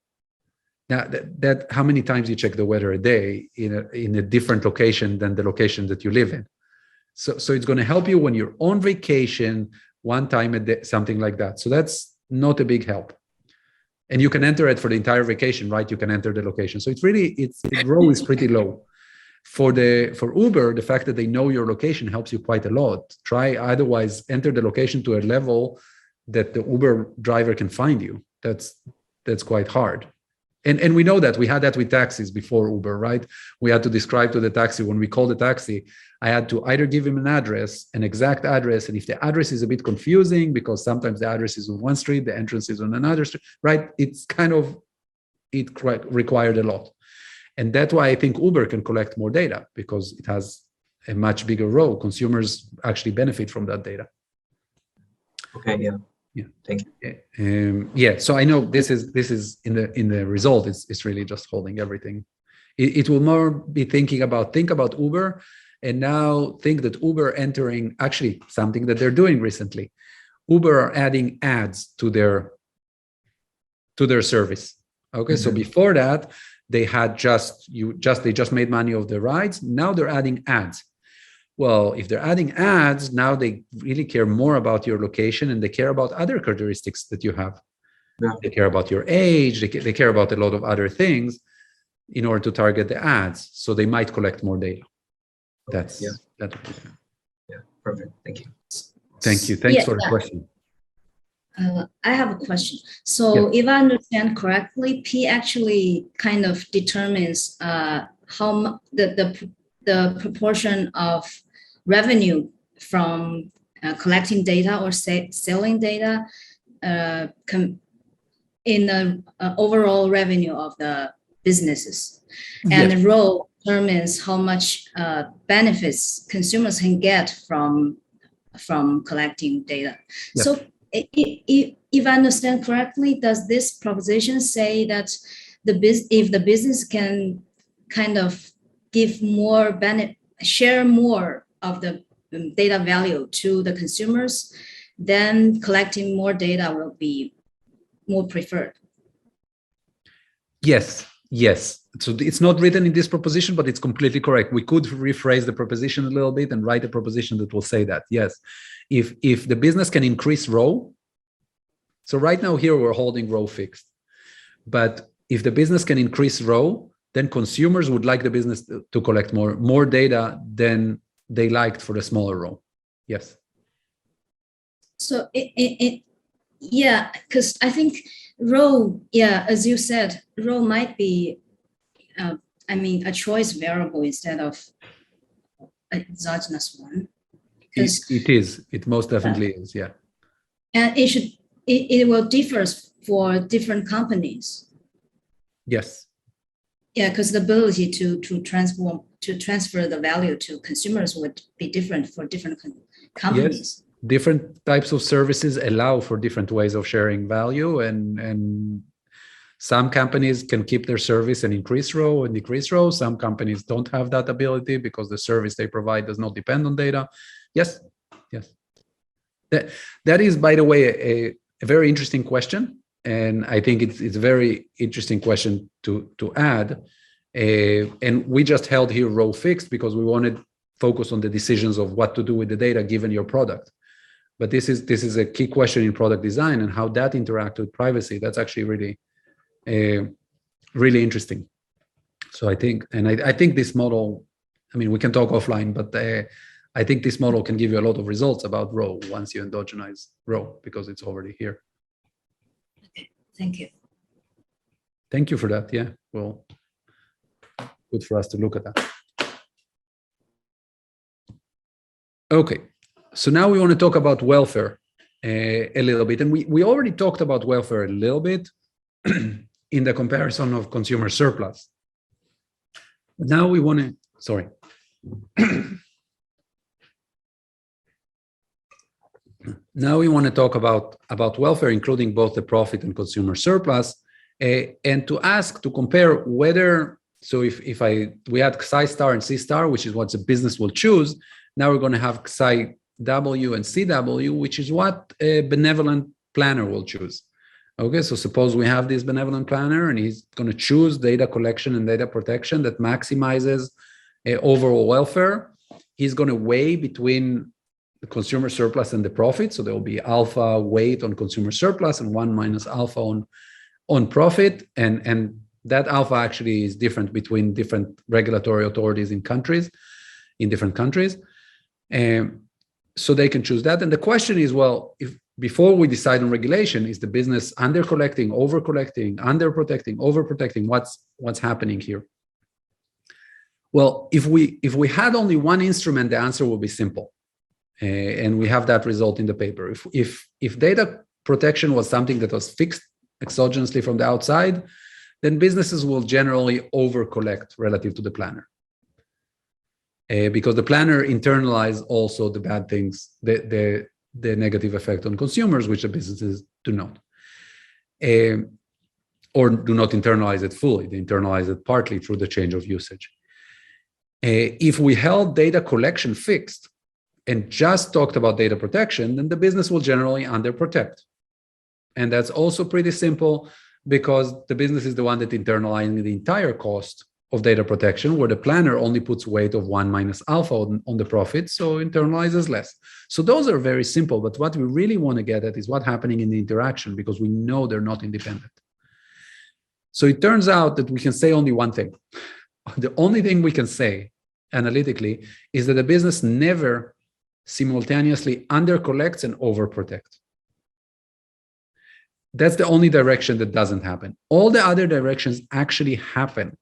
Now, that how many times you check the weather a day in a different location than the location that you live in. So it's going to help you when you're on vacation one time a day, something like that. So that's not a big help. And you can enter it for the entire vacation, right? You can enter the location. So the rho is pretty low. For Uber, the fact that they know your location helps you quite a lot. Try otherwise enter the location to a level that the Uber driver can find you. That's quite hard. And we know that. We had that with taxis before Uber, right? We had to describe to the taxi, when we called the taxi, I had to either give him an exact address, and if the address is a bit confusing, because sometimes the address is on one street, the entrance is on another street, right? It required a lot. And that's why I think Uber can collect more data, because it has a much bigger role. Consumers actually benefit from that data. Okay, yeah. Yeah, thank you. So I know this is in the result. It's really just holding everything. It will more be think about Uber, and now think that Uber entering actually something that they're doing recently. Uber are adding ads to their service. Okay, mm-hmm. So before that they had they just made money off the rides. Now they're adding ads. Well, if they're adding ads, now they really care more about your location, and they care about other characteristics that you have. Yeah. They care about your age. They care about a lot of other things in order to target the ads. So they might collect more data. That's that. Yeah, perfect. Thank you. Thank you. Thanks for the question. I have a question. So if I understand correctly, P actually kind of determines how the proportion of revenue from collecting data or selling data in the overall revenue of the businesses. And the role determines how much benefits consumers can get from collecting data. Yep. So if I understand correctly, does this proposition say that if the business can kind of give more share more of the data value to the consumers, then collecting more data will be more preferred? Yes. So it's not written in this proposition, but it's completely correct. We could rephrase the proposition a little bit and write a proposition that will say that. Yes, if the business can increase row. So right now here we're holding row fixed, but if the business can increase row, then consumers would like the business to collect more data than they liked for the smaller row. Yes. So yeah, because I think row, yeah, as you said, row might be, a choice variable instead of an exogenous one. It most definitely is, yeah. And it will differ for different companies. Yes. Yeah, because the ability to transfer the value to consumers would be different for different companies. Yes. Different types of services allow for different ways of sharing value, and some companies can keep their service and increase row and decrease row. Some companies don't have that ability because the service they provide does not depend on data. Yes. That is, by the way, a very interesting question, and I think it's a very interesting question to add. And we just held here row fixed because we wanted focus on the decisions of what to do with the data given your product. But this is a key question in product design, and how that interacts with privacy. That's actually really interesting. So I think this model, we can talk offline, but I think this model can give you a lot of results about row once you endogenize row, because it's already here. Okay, thank you. Thank you for that. Yeah, well, good for us to look at that. Okay, so now we want to talk about welfare a little bit. And we already talked about welfare a little bit in the comparison of consumer surplus. But now we want to, now we want to talk about welfare, including both the profit and consumer surplus, and to compare whether, so if we had Xi star and C star, which is what the business will choose, now we're going to have Xi W and CW, which is what a benevolent planner will choose. Okay, so suppose we have this benevolent planner and he's going to choose data collection and data protection that maximizes overall welfare. He's going to weigh between the consumer surplus and the profit. So there will be alpha weight on consumer surplus and 1 minus alpha on profit. And that alpha actually is different between different regulatory authorities in different countries. So they can choose that. And the question is, well, if before we decide on regulation, is the business under collecting, over collecting, under protecting, over protecting? What's happening here? Well, if we had only one instrument, the answer will be simple. And we have that result in the paper. If data protection was something that was fixed exogenously from the outside, then businesses will generally over collect relative to the planner. Because the planner internalize also the bad things, the negative effect on consumers, which the businesses do not. Or do not internalize it fully. They internalize it partly through the change of usage. If we held data collection fixed and just talked about data protection, then the business will generally underprotect. And that's also pretty simple because the business is the one that internalizing the entire cost of data protection, where the planner only puts weight of 1 minus alpha on the profit, so internalizes less. So those are very simple, but what we really want to get at is what's happening in the interaction, because we know they're not independent. So it turns out that we can say only one thing. The only thing we can say analytically is that the business never simultaneously under-collects and over-protects. That's the only direction that doesn't happen. All the other directions actually happen,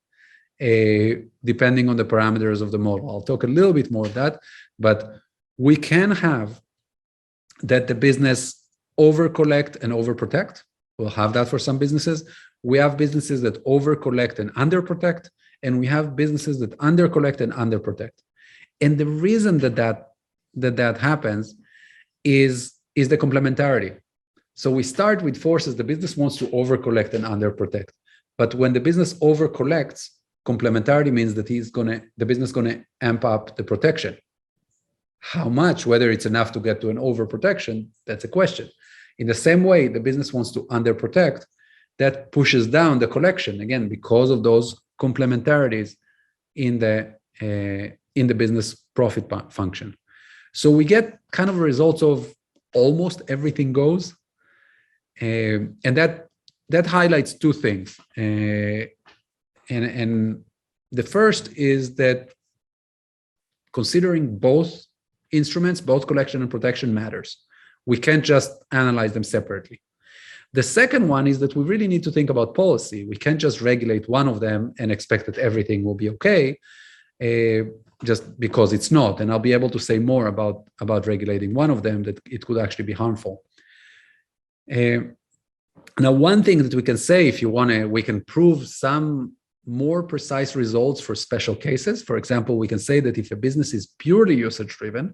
depending on the parameters of the model. I'll talk a little bit more of that, but we can have that the business over-collect and over-protect. We'll have that for some businesses. We have businesses that over-collect and under-protect, and we have businesses that under-collect and under-protect. And the reason that happens is the complementarity. So we start with forces. The business wants to over-collect and under-protect. But when the business over-collects, complementarity means that the business is going to amp up the protection. How much, whether it's enough to get to an over-protection, that's a question. In the same way, the business wants to under-protect. that pushes down the collection, again, because of those complementarities in the business profit function. So we get kind of results of almost everything goes. And that highlights two things. And the first is that considering both instruments, both collection and protection matters. We can't just analyze them separately. The second one is that we really need to think about policy. We can't just regulate one of them and expect that everything will be okay, just because it's not. And I'll be able to say more about regulating one of them, that it could actually be harmful. Now, one thing that we can say, if you want to, we can prove some more precise results for special cases. For example, we can say that if a business is purely usage-driven,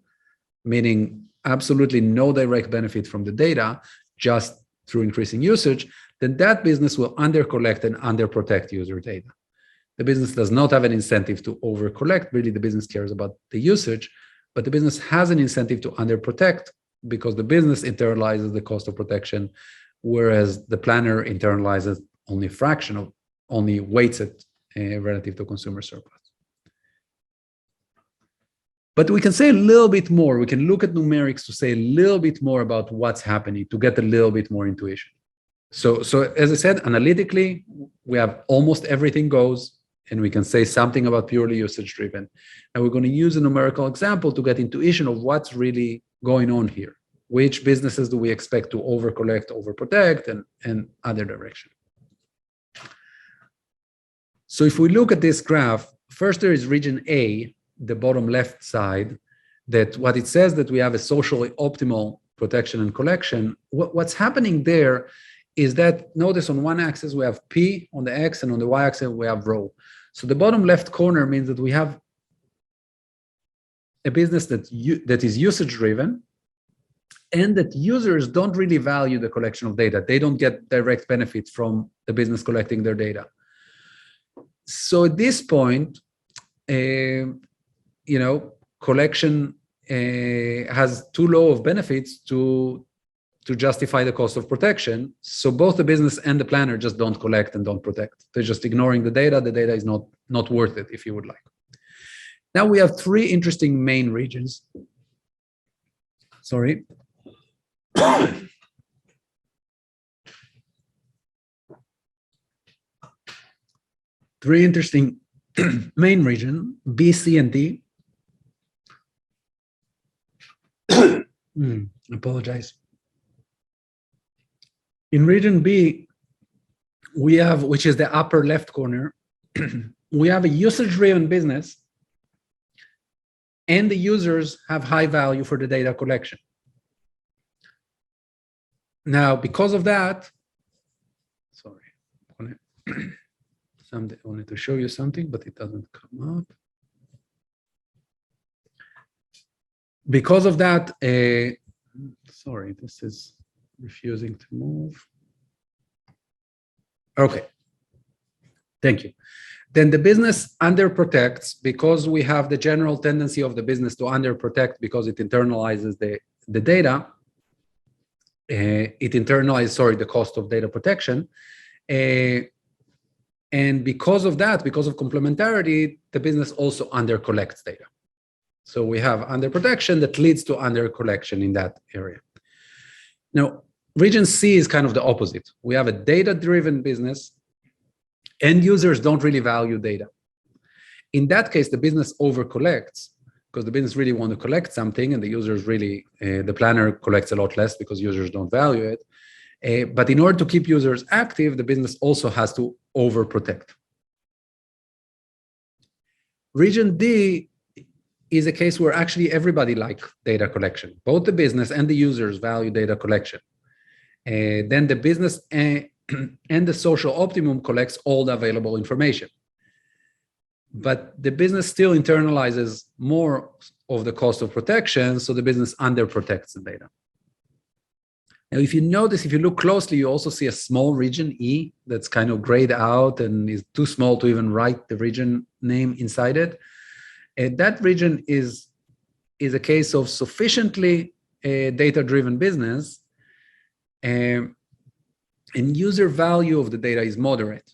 meaning absolutely no direct benefit from the data, just through increasing usage, then that business will under-collect and under-protect user data. The business does not have an incentive to over-collect. Really, the business cares about the usage, but the business has an incentive to under-protect because the business internalizes the cost of protection, whereas the planner internalizes only a fraction of, only weights it relative to consumer surplus. But we can say a little bit more. We can look at numerics to say a little bit more about what's happening, to get a little bit more intuition. So as I said, analytically, we have almost everything goes, and we can say something about purely usage-driven. And we're going to use a numerical example to get intuition of what's really going on here. Which businesses do we expect to over-collect, over-protect, and other direction. So if we look at this graph, first there is region A, the bottom left side, that what it says that we have a socially optimal protection and collection. What's happening there is that, notice on one axis we have P on the X, and on the Y axis we have rho. So the bottom left corner means that we have a business that is usage-driven, and that users don't really value the collection of data. They don't get direct benefit from the business collecting their data. So at this point, collection has too low of benefits to justify the cost of protection. So both the business and the planner just don't collect and don't protect. They're just ignoring the data. The data is not worth it, if you would like. Now we have three interesting main regions. Sorry. Three interesting main region, B, C, and D. Apologize. In region B, we have, which is the upper left corner, we have a usage-driven business, and the users have high value for the data collection. Now, because of that, sorry, I wanted to show you something, but it doesn't come up. Because of that, sorry, this is refusing to move. Okay, thank you. Then the business underprotects because we have the general tendency of the business to underprotect because it internalizes the data. It internalizes, the cost of data protection. And because of that, because of complementarity, the business also undercollects data. So we have underprotection that leads to undercollection in that area. Now, region C is kind of the opposite. We have a data-driven business. End users don't really value data. In that case, the business overcollects because the business really want to collect something, and the users really, the planner collects a lot less because users don't value it. But in order to keep users active, the business also has to overprotect. Region D is a case where actually everybody likes data collection. Both the business and the users value data collection. Then the business and the social optimum collects all the available information. But the business still internalizes more of the cost of protection, so the business underprotects the data. Now, if you notice, if you look closely, you also see a small region, E, that's kind of grayed out and is too small to even write the region name inside it. And that region is a case of sufficiently data-driven business and user value of the data is moderate.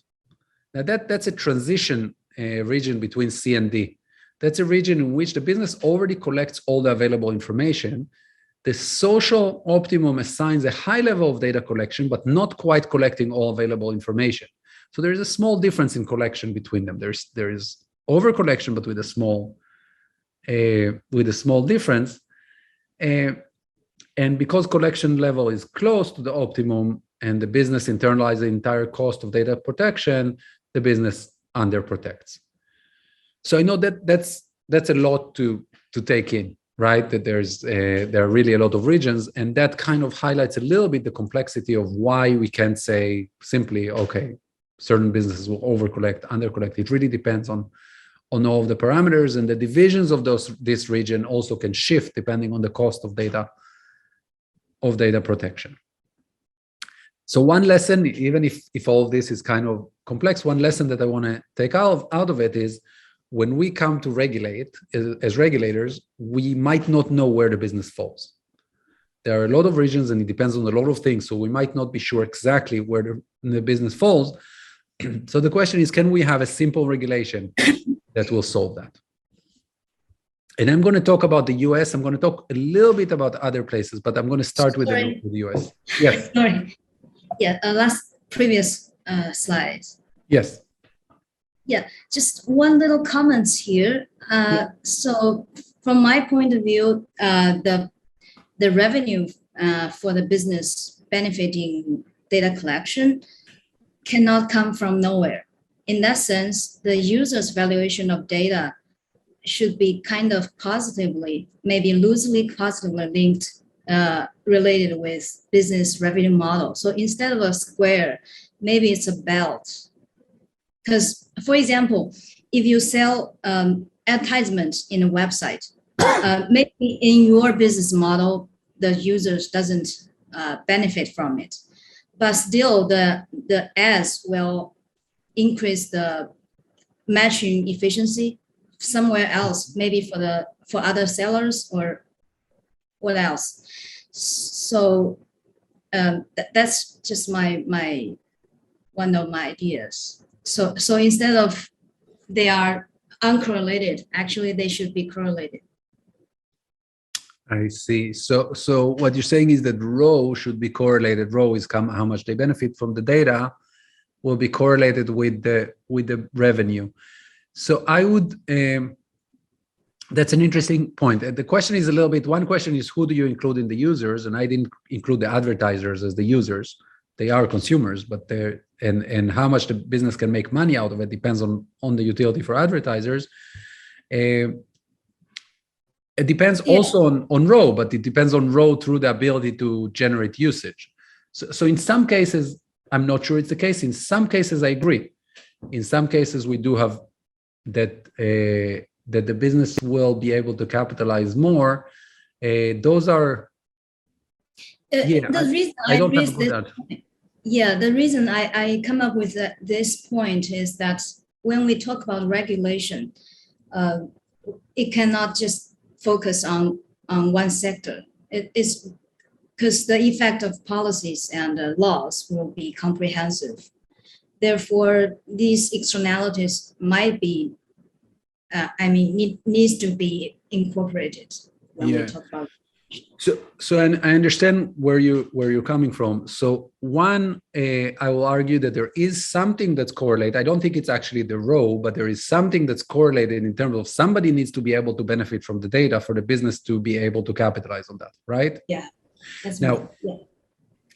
Now that's a transition region between C and D. That's a region in which the business already collects all the available information. The social optimum assigns a high level of data collection, but not quite collecting all available information. So there is a small difference in collection between them. There is over collection, but with a small difference. And because collection level is close to the optimum and the business internalizes the entire cost of data protection, the business underprotects. So I know that's a lot to take in, right? That there are really a lot of regions, and that kind of highlights a little bit the complexity of why we can't say simply, okay, certain businesses will overcollect, undercollect. It really depends on all of the parameters, and the divisions of this region also can shift depending on the cost of data protection. So one lesson, even if all of this is kind of complex, one lesson that I want to take out of it is when we come to regulate as regulators, we might not know where the business falls. There are a lot of regions and it depends on a lot of things. So we might not be sure exactly where the business falls. So the question is, can we have a simple regulation that will solve that? And I'm going to talk about the US. I'm going to talk a little bit about other places, but I'm going to start with the US. Yes. Sorry. Yeah, previous slides. Yes. Yeah, just one little comment here. So from my point of view, the revenue for the business benefiting data collection cannot come from nowhere. In that sense, the user's valuation of data should be kind of positively, maybe loosely positively linked, related with business revenue model. So instead of a square, maybe it's a belt. Because, for example, if you sell advertisements in a website, maybe in your business model, the users doesn't benefit from it. But still, the ads will increase the matching efficiency somewhere else, maybe for other sellers or what else. So that's just my one of my ideas. So instead of they are uncorrelated, actually they should be correlated. I see. So what you're saying is that row should be correlated. Row is how much they benefit from the data will be correlated with the revenue. So I would. That's an interesting point. The question is a little bit. One question is who do you include in the users, and I didn't include the advertisers as the users. They are consumers, but they're and how much the business can make money out of it depends on the utility for advertisers. It depends also on row, but it depends on row through the ability to generate usage. So in some cases, I'm not sure it's the case. In some cases, I agree. In some cases, we do have that the business will be able to capitalize more. Those are. The reason I come up with this point is that when we talk about regulation, it cannot just focus on one sector. It's because the effect of policies and laws will be comprehensive. Therefore, these externalities might be, needs to be incorporated when we talk about. So and I understand where you're coming from. So one, I will argue that there is something that's correlated. I don't think it's actually the row, but there is something that's correlated in terms of somebody needs to be able to benefit from the data for the business to be able to capitalize on that, right? Yeah. That's now, right. Yeah.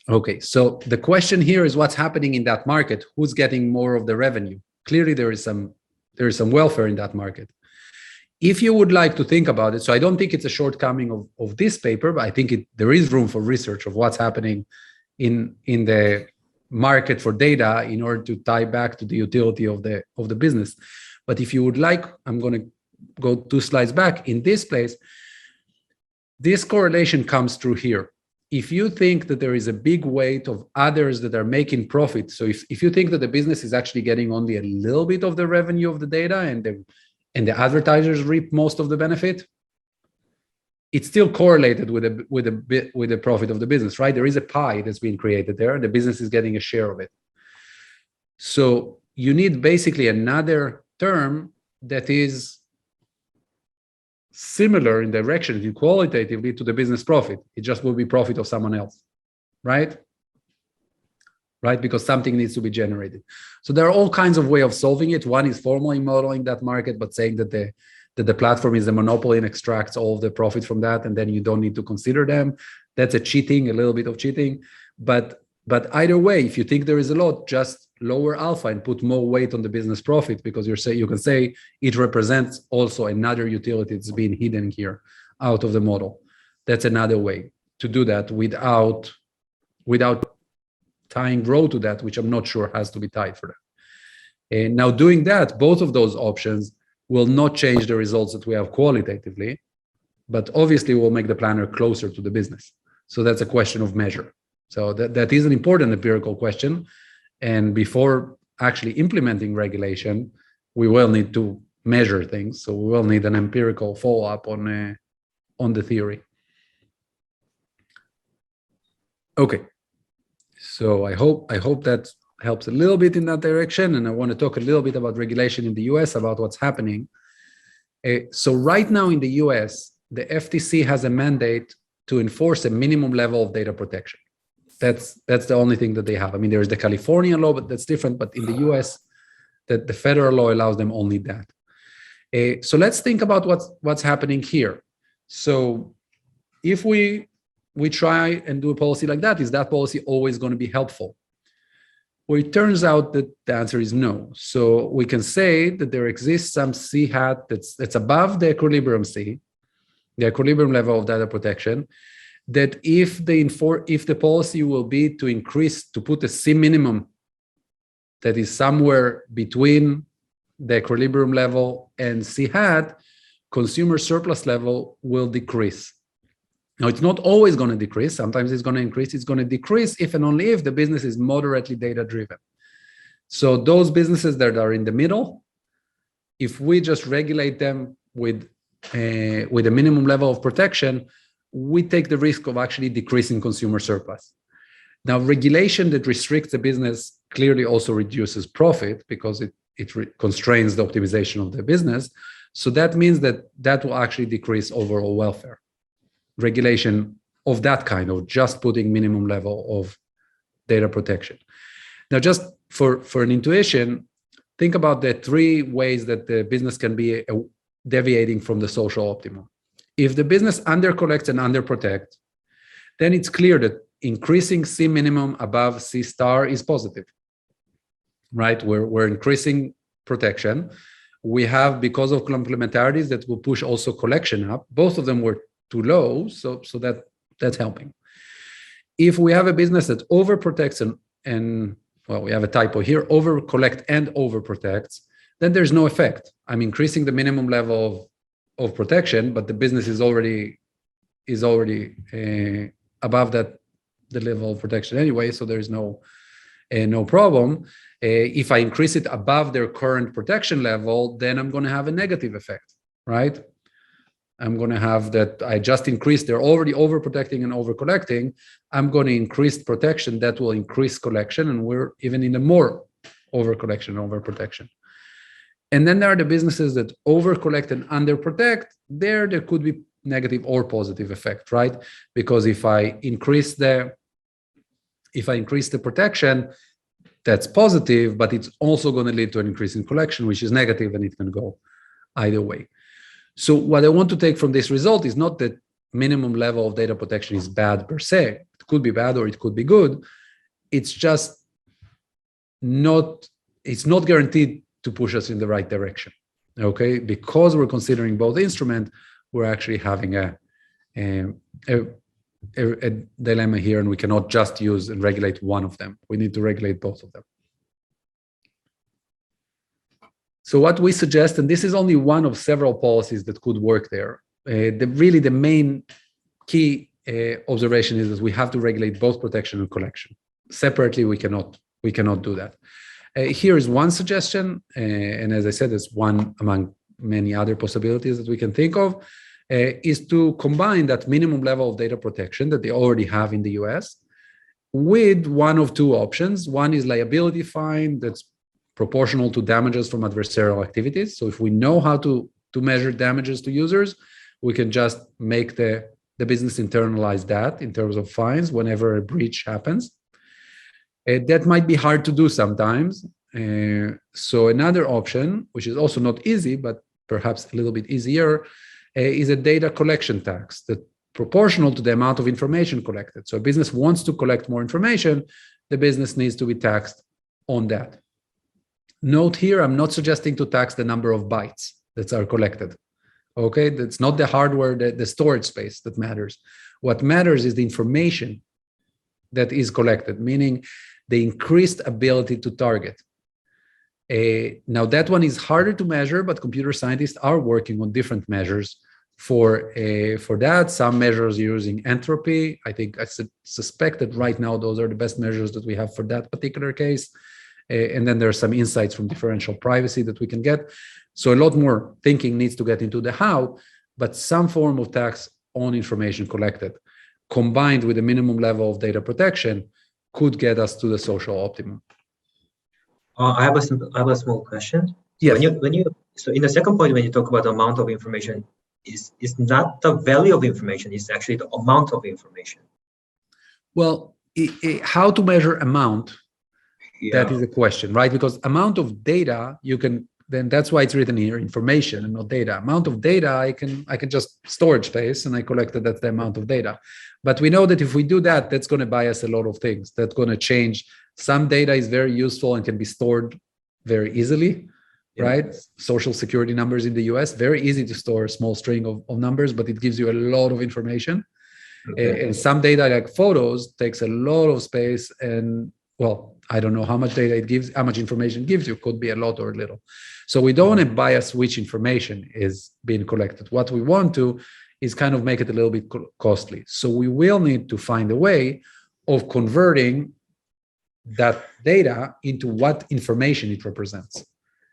Okay, so the question here is what's happening in that market? Who's getting more of the revenue? Clearly, there is some welfare in that market. If you would like to think about it, so I don't think it's a shortcoming of this paper, but I think there is room for research of what's happening in the market for data in order to tie back to the utility of the business. But if you would like, I'm going to go 2 slides back. In this place, this correlation comes through here. If you think that there is a big weight of others that are making profit, so if you think that the business is actually getting only a little bit of the revenue of the data and the advertisers reap most of the benefit, it's still correlated with the profit of the business, right? There is a pie that's being created there, and the business is getting a share of it. So you need basically another term that is similar in direction, qualitatively, to the business profit. It just will be profit of someone else, right? Right, because something needs to be generated. So there are all kinds of ways of solving it. One is formally modeling that market, but saying that the platform is a monopoly and extracts all of the profit from that, and then you don't need to consider them. That's a little bit of cheating. But either way, if you think there is a lot, just lower alpha and put more weight on the business profit, because you can say it represents also another utility that's being hidden here out of the model. That's another way to do that without tying row to that, which I'm not sure has to be tied for that. And now doing that, both of those options will not change the results that we have qualitatively, but obviously will make the planner closer to the business. So that's a question of measure. So that is an important empirical question. And before actually implementing regulation, we will need to measure things. So we will need an empirical follow-up on the theory. Okay. So I hope that helps a little bit in that direction. And I want to talk a little bit about regulation in the US, about what's happening. So right now in the US, the FTC has a mandate to enforce a minimum level of data protection. That's the only thing that they have. I mean, there's the California law, but that's different. But in the US, the federal law allows them only that. So let's think about what's happening here. So if we try and do a policy like that, is that policy always going to be helpful? Well, it turns out that the answer is no. So we can say that there exists some C hat that's above the equilibrium C, the equilibrium level of data protection, that if the policy will be to put a C minimum that is somewhere between the equilibrium level and C hat, consumer surplus level will decrease. Now, it's not always going to decrease. Sometimes it's going to increase. It's going to decrease if and only if the business is moderately data-driven. So those businesses that are in the middle, if we just regulate them with a minimum level of protection, we take the risk of actually decreasing consumer surplus. Now, regulation that restricts the business clearly also reduces profit because it constrains the optimization of the business. So that means that will actually decrease overall welfare. Regulation of that kind, of just putting minimum level of data protection. Now, just for an intuition, think about the three ways that the business can be deviating from the social optimum. If the business undercollects and underprotects, then it's clear that increasing C minimum above C star is positive, right? We're increasing protection. We have, because of complementarities, that will push also collection up. Both of them were too low, so that's helping. If we have a business that overprotects and well, we have a typo here, overcollect and overprotects, then there's no effect. I'm increasing the minimum level of protection, but the business is already above the level of protection anyway, so there's no problem. If I increase it above their current protection level, then I'm going to have a negative effect, right? I'm going to have that I just increased, they're already overprotecting and overcollecting. I'm going to increase protection that will increase collection, and we're even in a more overcollection, overprotection. And then there are the businesses that overcollect and underprotect. There could be negative or positive effect, right? Because if I increase the protection, that's positive, but it's also going to lead to an increase in collection, which is negative, and it can go either way. So what I want to take from this result is not that minimum level of data protection is bad per se. It could be bad or it could be good. It's just it's not guaranteed to push us in the right direction, okay? Because we're considering both instruments, we're actually having a dilemma here, and we cannot just use and regulate one of them. We need to regulate both of them. So what we suggest, and this is only one of several policies that could work there, the main key observation is that we have to regulate both protection and collection. Separately, we cannot do that. Here is one suggestion, and as I said, it's one among many other possibilities that we can think of. is to combine that minimum level of data protection that they already have in the US with one of two options. One is liability fine that's proportional to damages from adversarial activities. So if we know how to measure damages to users, we can just make the business internalize that in terms of fines whenever a breach happens. That might be hard to do sometimes. So another option, which is also not easy, but perhaps a little bit easier, is a data collection tax that's proportional to the amount of information collected. So a business wants to collect more information, the business needs to be taxed on that. Note here, I'm not suggesting to tax the number of bytes that are collected. Okay, that's not the hardware, the storage space that matters. What matters is the information that is collected, meaning the increased ability to target. Now that one is harder to measure, but computer scientists are working on different measures for that. Some measures using entropy. I think I suspect that right now those are the best measures that we have for that particular case. And then there are some insights from differential privacy that we can get. So a lot more thinking needs to get into the how, but some form of tax on information collected, combined with a minimum level of data protection, could get us to the social optimum. I have a small question. Yes. So in the second point, when you talk about the amount of information, is not the value of information, it's actually the amount of information. Well, how to measure amount? Yeah. That is a question, right? Because amount of data, you can, then that's why it's written here, information and not data. Amount of data, I can just storage space and I collected that's the amount of data. But we know that if we do that, that's going to buy us a lot of things. That's going to change. Some data is very useful and can be stored very easily, yeah. Right? Social security numbers in the US, very easy to store a small string of numbers, but it gives you a lot of information. Okay. And some data like photos takes a lot of space and, well, I don't know how much data it gives, how much information it gives you, could be a lot or a little. So we don't want to bias which information is being collected. What we want to is kind of make it a little bit costly. So we will need to find a way of converting that data into what information it represents,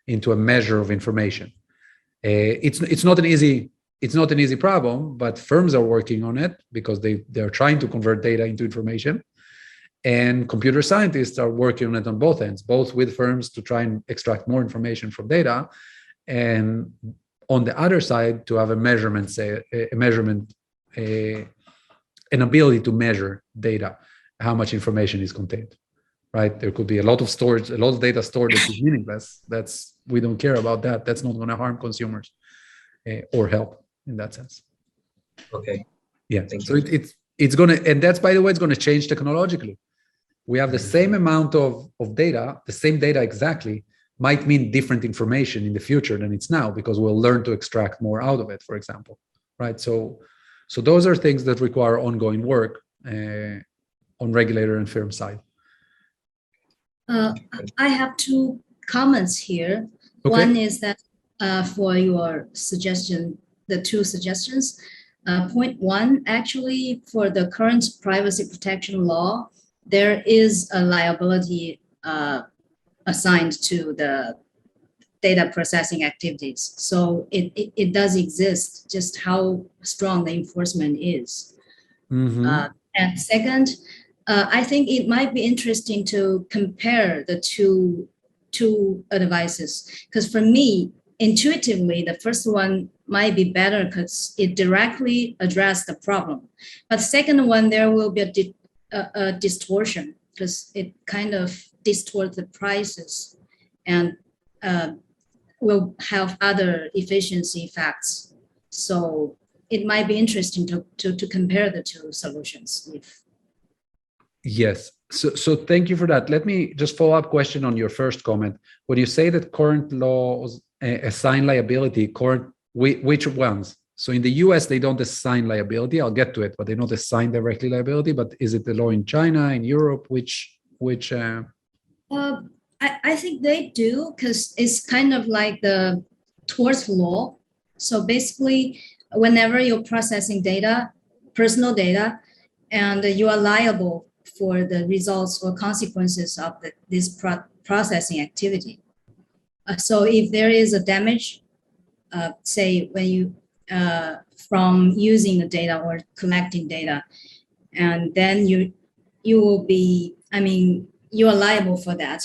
into a measure of information. It's not an easy problem, but firms are working on it because they're trying to convert data into information. And computer scientists are working on it on both ends, both with firms to try and extract more information from data, and on the other side to have an ability to measure data, how much information is contained, right? There could be a lot of storage, a lot of data stored that is meaningless. We don't care about that. That's not going to harm consumers or help in that sense. Okay. Yeah. So it's going to, and that's, by the way, it's going to change technologically. We have the same amount of data, the same data exactly, might mean different information in the future than it's now because we'll learn to extract more out of it, for example, right? So those are things that require ongoing work on regulator and firm side. I have two comments here. Okay. One is that for your suggestion, the two suggestions. Point one, actually, for the current privacy protection law, there is a liability assigned to the data processing activities. So it does exist, just how strong the enforcement is. Mm-hmm. And second, I think it might be interesting to compare the two advices, because for me, intuitively, the first one might be better because it directly addressed the problem. But the second one, there will be a distortion because it kind of distorts the prices and will have other efficiency facts. So it might be interesting to compare the two solutions. Yes. So thank you for that. Let me just follow up question on your first comment. When you say that current laws assign liability, which ones? So in the US, they don't assign liability. I'll get to it, but they don't assign directly liability. But is it the law in China, in Europe? Which? I think they do because it's kind of like the tort law. So basically, whenever you're processing data, personal data, and you are liable for the results or consequences of this processing activity. So if there is a damage, say when you from using the data or collecting data, and then you will be, I mean, you are liable for that.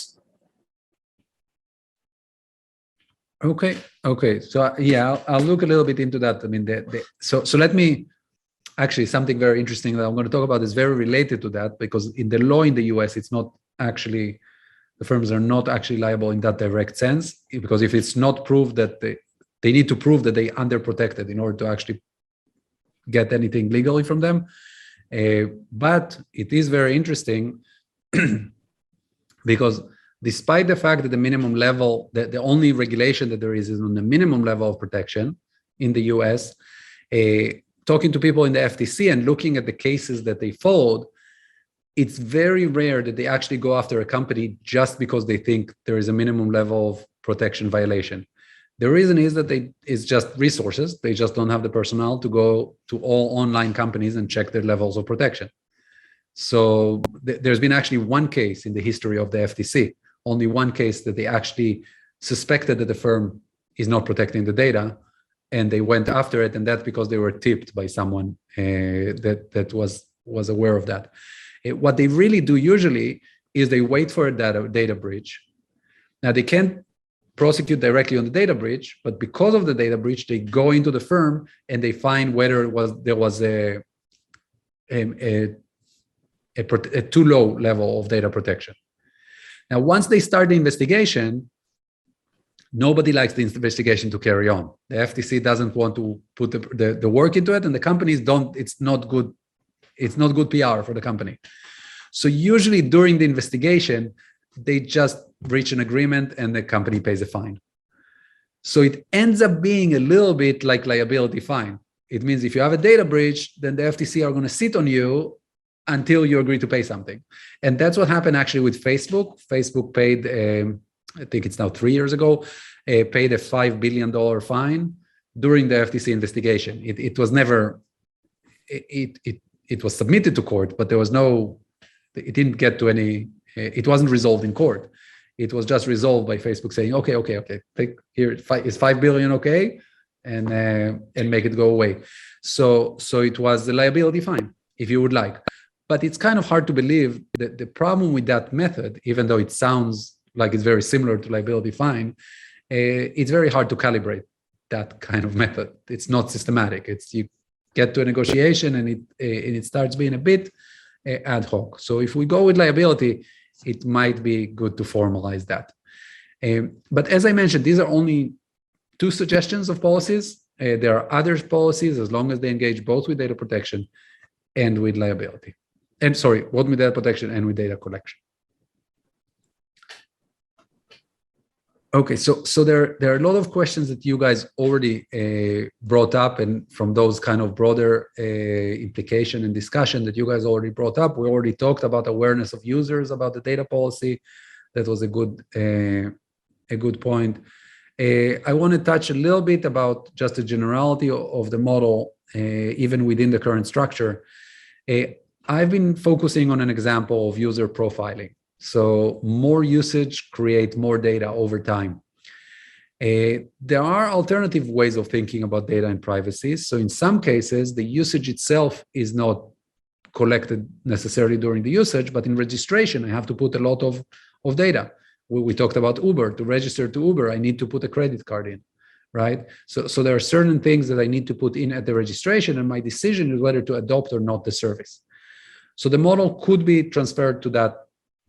Okay. So yeah, I'll look a little bit into that. I mean, so let me actually, something very interesting that I'm going to talk about is very related to that, because in the law in the US, it's not actually, the firms are not actually liable in that direct sense, because if it's not proved that they need to prove that they underprotected in order to actually get anything legally from them. But it is very interesting because despite the fact that the minimum level, the only regulation that there is on the minimum level of protection in the US, talking to people in the FTC and looking at the cases that they followed, it's very rare that they actually go after a company just because they think there is a minimum level of protection violation. The reason is that it's just resources. They just don't have the personnel to go to all online companies and check their levels of protection. So there's been actually one case in the history of the FTC, only one case that they actually suspected that the firm is not protecting the data, and they went after it, and that's because they were tipped by someone that was aware of that. What they really do usually is they wait for a data breach. Now, they can't prosecute directly on the data breach, but because of the data breach, they go into the firm and they find whether there was a too low level of data protection. Now, once they start the investigation, nobody likes the investigation to carry on. The FTC doesn't want to put the work into it, and the companies don't. It's not good. It's not good PR for the company. So usually during the investigation, they just reach an agreement and the company pays a fine. So it ends up being a little bit like liability fine. It means if you have a data breach, then the FTC are going to sit on you until you agree to pay something. And that's what happened actually with Facebook. Facebook paid, I think it's now 3 years ago, paid a $5 billion fine during the FTC investigation. It was never, it was submitted to court, but there was no, it didn't get to any, it wasn't resolved in court. It was just resolved by Facebook saying, okay, take here, is 5 billion okay? And make it go away. So it was the liability fine, if you would like. But it's kind of hard to believe that the problem with that method, even though it sounds like it's very similar to liability fine, it's very hard to calibrate that kind of method. It's not systematic. It's you get to a negotiation and it starts being a bit ad hoc. So if we go with liability, it might be good to formalize that. But as I mentioned, these are only 2 suggestions of policies. There are other policies as long as they engage both with data protection and with liability. And sorry, both with data protection and with data collection. Okay, so there are a lot of questions that you guys already brought up, and from those kind of broader implication and discussion that you guys already brought up, we already talked about awareness of users about the data policy. That was a good point. I want to touch a little bit about just the generality of the model, even within the current structure. I've been focusing on an example of user profiling. So more usage create more data over time. There are alternative ways of thinking about data and privacy. So in some cases, the usage itself is not collected necessarily during the usage, but in registration, I have to put a lot of data. We talked about Uber. To register to Uber, I need to put a credit card in, right? So there are certain things that I need to put in at the registration, and my decision is whether to adopt or not the service. So the model could be transferred to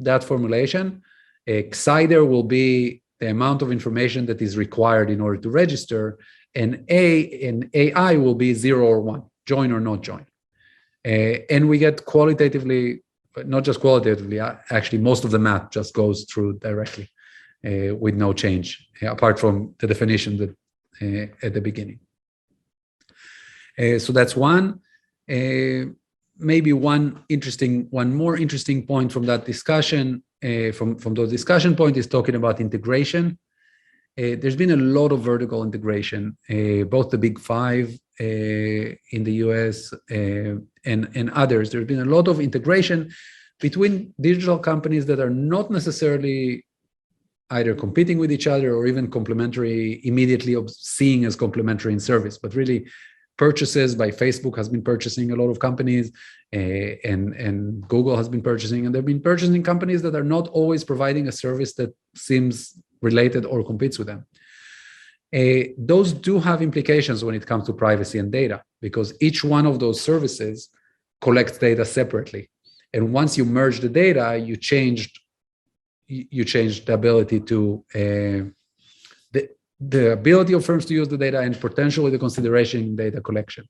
that formulation. XIDR will be the amount of information that is required in order to register, and AI will be 0 or 1, join or not join. And we get qualitatively, but not just qualitatively, actually most of the math just goes through directly with no change, apart from the definition that at the beginning. So that's one. Maybe one more interesting point from that discussion, from those discussion point, is talking about integration. There's been a lot of vertical integration, both the big 5 in the US and others. There's been a lot of integration between digital companies that are not necessarily either competing with each other or even complementary, immediately seeing as complementary in service, but really purchases by Facebook has been purchasing a lot of companies, and Google has been purchasing, and they've been purchasing companies that are not always providing a service that seems related or competes with them. Those do have implications when it comes to privacy and data, because each one of those services collects data separately. And once you merge the data, you changed the ability to the ability of firms to use the data and potentially the consideration in data collection.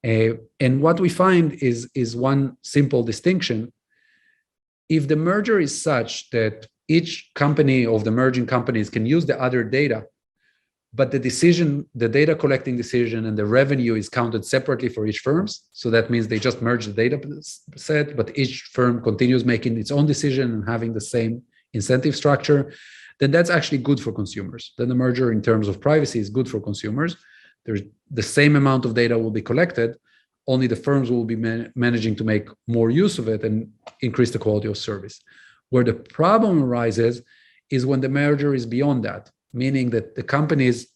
And what we find is one simple distinction. If the merger is such that each company of the merging companies can use the other data, but the data collecting decision and the revenue is counted separately for each firms. So that means they just merge the data set, but each firm continues making its own decision and having the same incentive structure. Then that's actually good for consumers. Then the merger in terms of privacy is good for consumers. There's the same amount of data will be collected, only the firms will be managing to make more use of it and increase the quality of service. Where the problem arises is when the merger is beyond that, meaning that the companies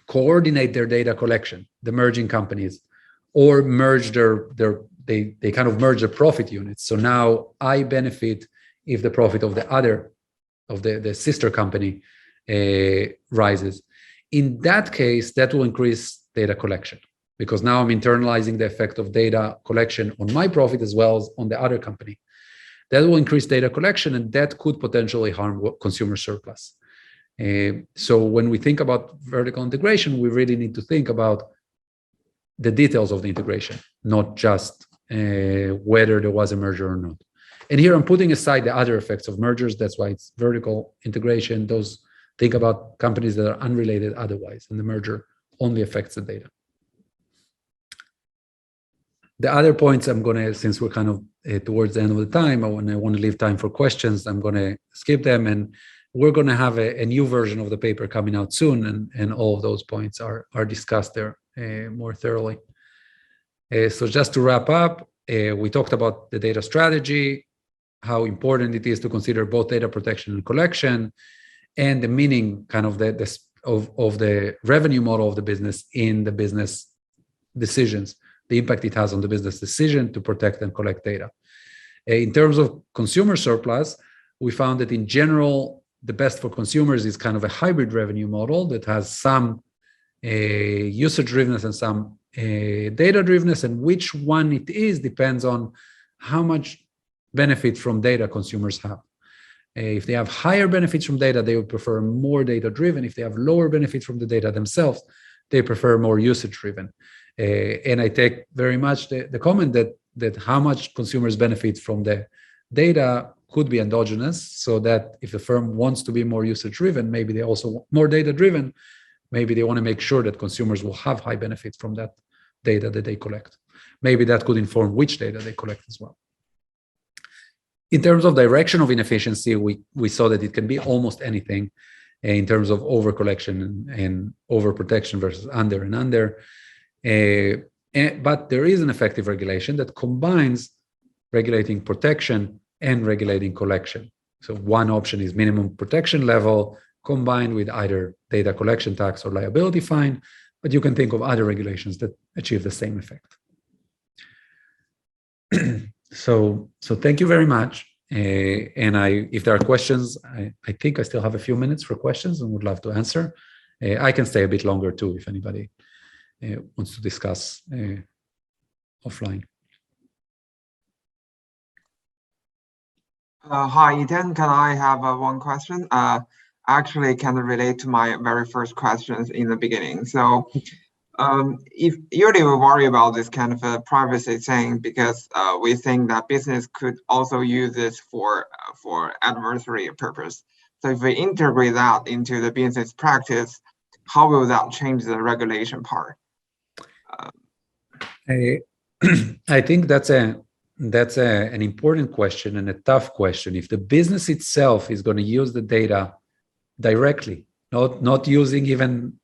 coordinate their data collection, the merging companies, or merge they kind of merge the profit units. So now I benefit if the profit of the sister company rises. In that case, that will increase data collection, because now I'm internalizing the effect of data collection on my profit as well as on the other company. That will increase data collection, and that could potentially harm consumer surplus. So when we think about vertical integration, we really need to think about the details of the integration, not just whether there was a merger or not. And here I'm putting aside the other effects of mergers. That's why it's vertical integration. Think about companies that are unrelated otherwise, and the merger only affects the data. The other points I'm going to, since we're kind of towards the end of the time, when I want to leave time for questions, I'm going to skip them. And we're going to have a new version of the paper coming out soon, and all of those points are discussed there more thoroughly. So just to wrap up, we talked about the data strategy, how important it is to consider both data protection and collection, and the meaning kind of of the revenue model of the business in the business decisions, the impact it has on the business decision to protect and collect data. In terms of consumer surplus, we found that in general, the best for consumers is kind of a hybrid revenue model that has some usage-drivenness and some data-drivenness, and which one it is depends on how much benefit from data consumers have. If they have higher benefits from data, they would prefer more data-driven. If they have lower benefits from the data themselves, they prefer more usage-driven. And I take very much the comment that how much consumers benefit from the data could be endogenous, so that if the firm wants to be more usage-driven, maybe they also want more data-driven, maybe they want to make sure that consumers will have high benefits from that data that they collect. Maybe that could inform which data they collect as well. In terms of direction of inefficiency, we saw that it can be almost anything in terms of over-collection and over-protection versus under and under. But there is an effective regulation that combines regulating protection and regulating collection. So one option is minimum protection level combined with either data collection tax or liability fine, but you can think of other regulations that achieve the same effect. So thank you very much. And if there are questions, I think I still have a few minutes for questions and would love to answer. I can stay a bit longer too if anybody wants to discuss offline. Hi, Ethan. Can I have one question? Actually, can relate to my very first questions in the beginning. So, if usually we worry about this kind of a privacy thing because we think that business could also use this for adversary purpose. So, if we integrate that into the business practice, how will that change the regulation part? I think that's an important question and a tough question. If the business itself is going to use the data directly, not using even,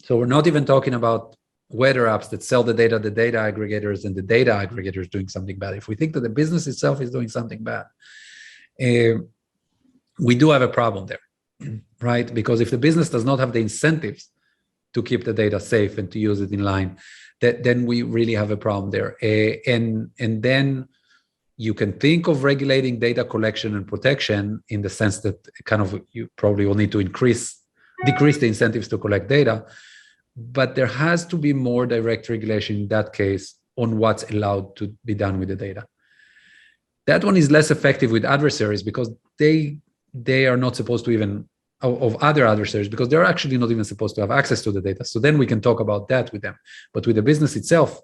so we're not even talking about weather apps that sell the data aggregators, and the data aggregators doing something bad. If we think that the business itself is doing something bad, we do have a problem there, right? Because if the business does not have the incentives to keep the data safe and to use it in line, then we really have a problem there. And then you can think of regulating data collection and protection in the sense that kind of you probably will need to decrease the incentives to collect data, but there has to be more direct regulation in that case on what's allowed to be done with the data. That one is less effective with adversaries because they are not supposed to even, of other adversaries, because they're actually not even supposed to have access to the data. So then we can talk about that with them. But with the business itself,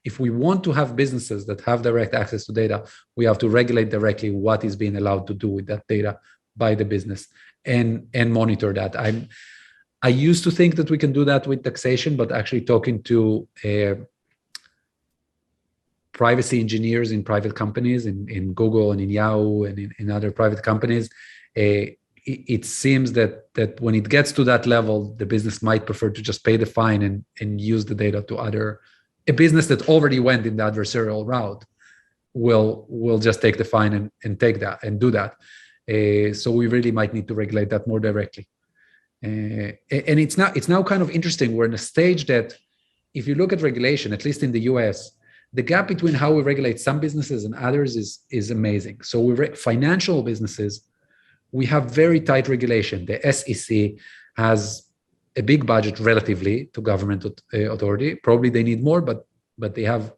if we want to have businesses that have direct access to data, we have to regulate directly what is being allowed to do with that data by the business and monitor that. I used to think that we can do that with taxation, but actually talking to privacy engineers in private companies, in Google and in Yahoo and in other private companies, it seems that when it gets to that level, the business might prefer to just pay the fine and use the data to a business that already went in the adversarial route will just take the fine and take that and do that. So we really might need to regulate that more directly. And it's now kind of interesting. We're in a stage that if you look at regulation, at least in the US, the gap between how we regulate some businesses and others is amazing. So financial businesses, we have very tight regulation. The SEC has a big budget relatively to government authority. Probably they need more, but they have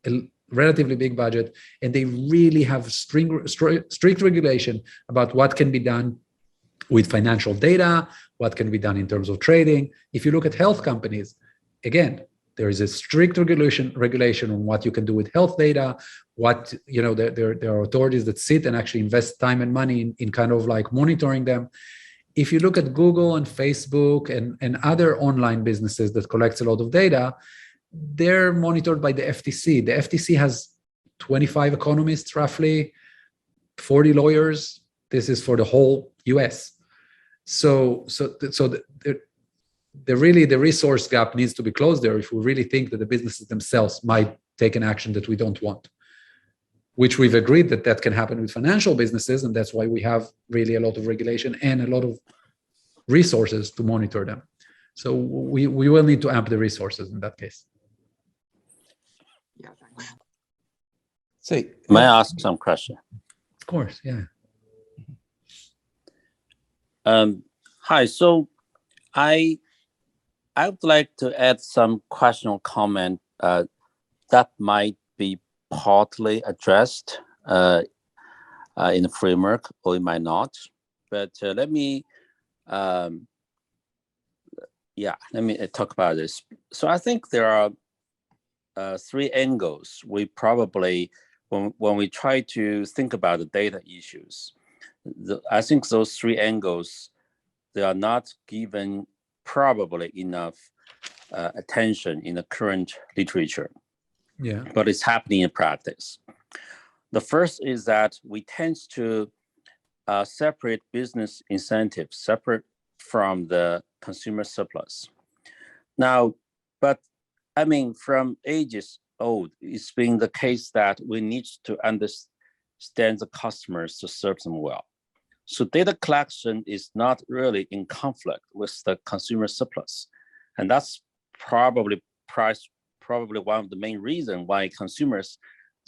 a relatively big budget, and they really have strict regulation about what can be done with financial data, what can be done in terms of trading. If you look at health companies, again, there is a strict regulation on what you can do with health data. There are authorities that sit and actually invest time and money in kind of like monitoring them. If you look at Google and Facebook and other online businesses that collects a lot of data, they're monitored by the FTC. The FTC has 25 economists, roughly 40 lawyers. This is for the whole US. So the resource gap needs to be closed there if we really think that the businesses themselves might take an action that we don't want, which we've agreed that can happen with financial businesses, and that's why we have really a lot of regulation and a lot of resources to monitor them. So we will need to amp the resources in that case. Yeah, thanks. May I ask some question? Of course, yeah. Hi, so I would like to add some question or comment that might be partly addressed in the framework, or it might not. But let me talk about this. So I think there are three angles we probably, when we try to think about the data issues, I think those three angles, they are not given probably enough attention in the current literature. Yeah. But it's happening in practice. The first is that we tend to separate business incentives separate from the consumer surplus. Now, but I mean, from ages old, it's been the case that we need to understand the customers to serve them well. So data collection is not really in conflict with the consumer surplus. And that's probably one of the main reasons why consumers,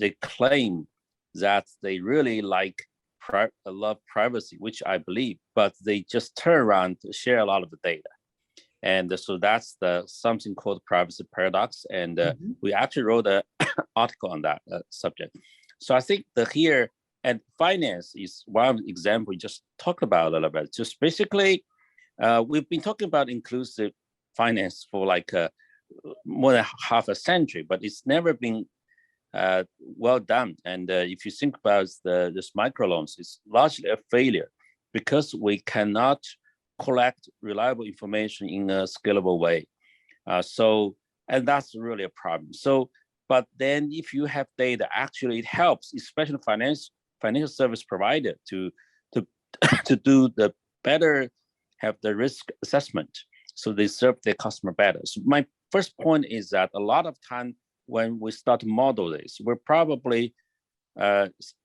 they claim that they really love privacy, which I believe, but they just turn around to share a lot of the data. And so that's something called privacy paradox. And we actually wrote an article on that subject. So I think here, and finance is one example we just talked about a little bit. Just basically, we've been talking about inclusive finance for like more than half a century, but it's never been well done. And if you think about this microloans, it's largely a failure because we cannot collect reliable information in a scalable way. And that's really a problem. So, but then if you have data, actually it helps, especially financial service provider to do the better, have the risk assessment, so they serve their customer better. So my first point is that a lot of time when we start to model this, we're probably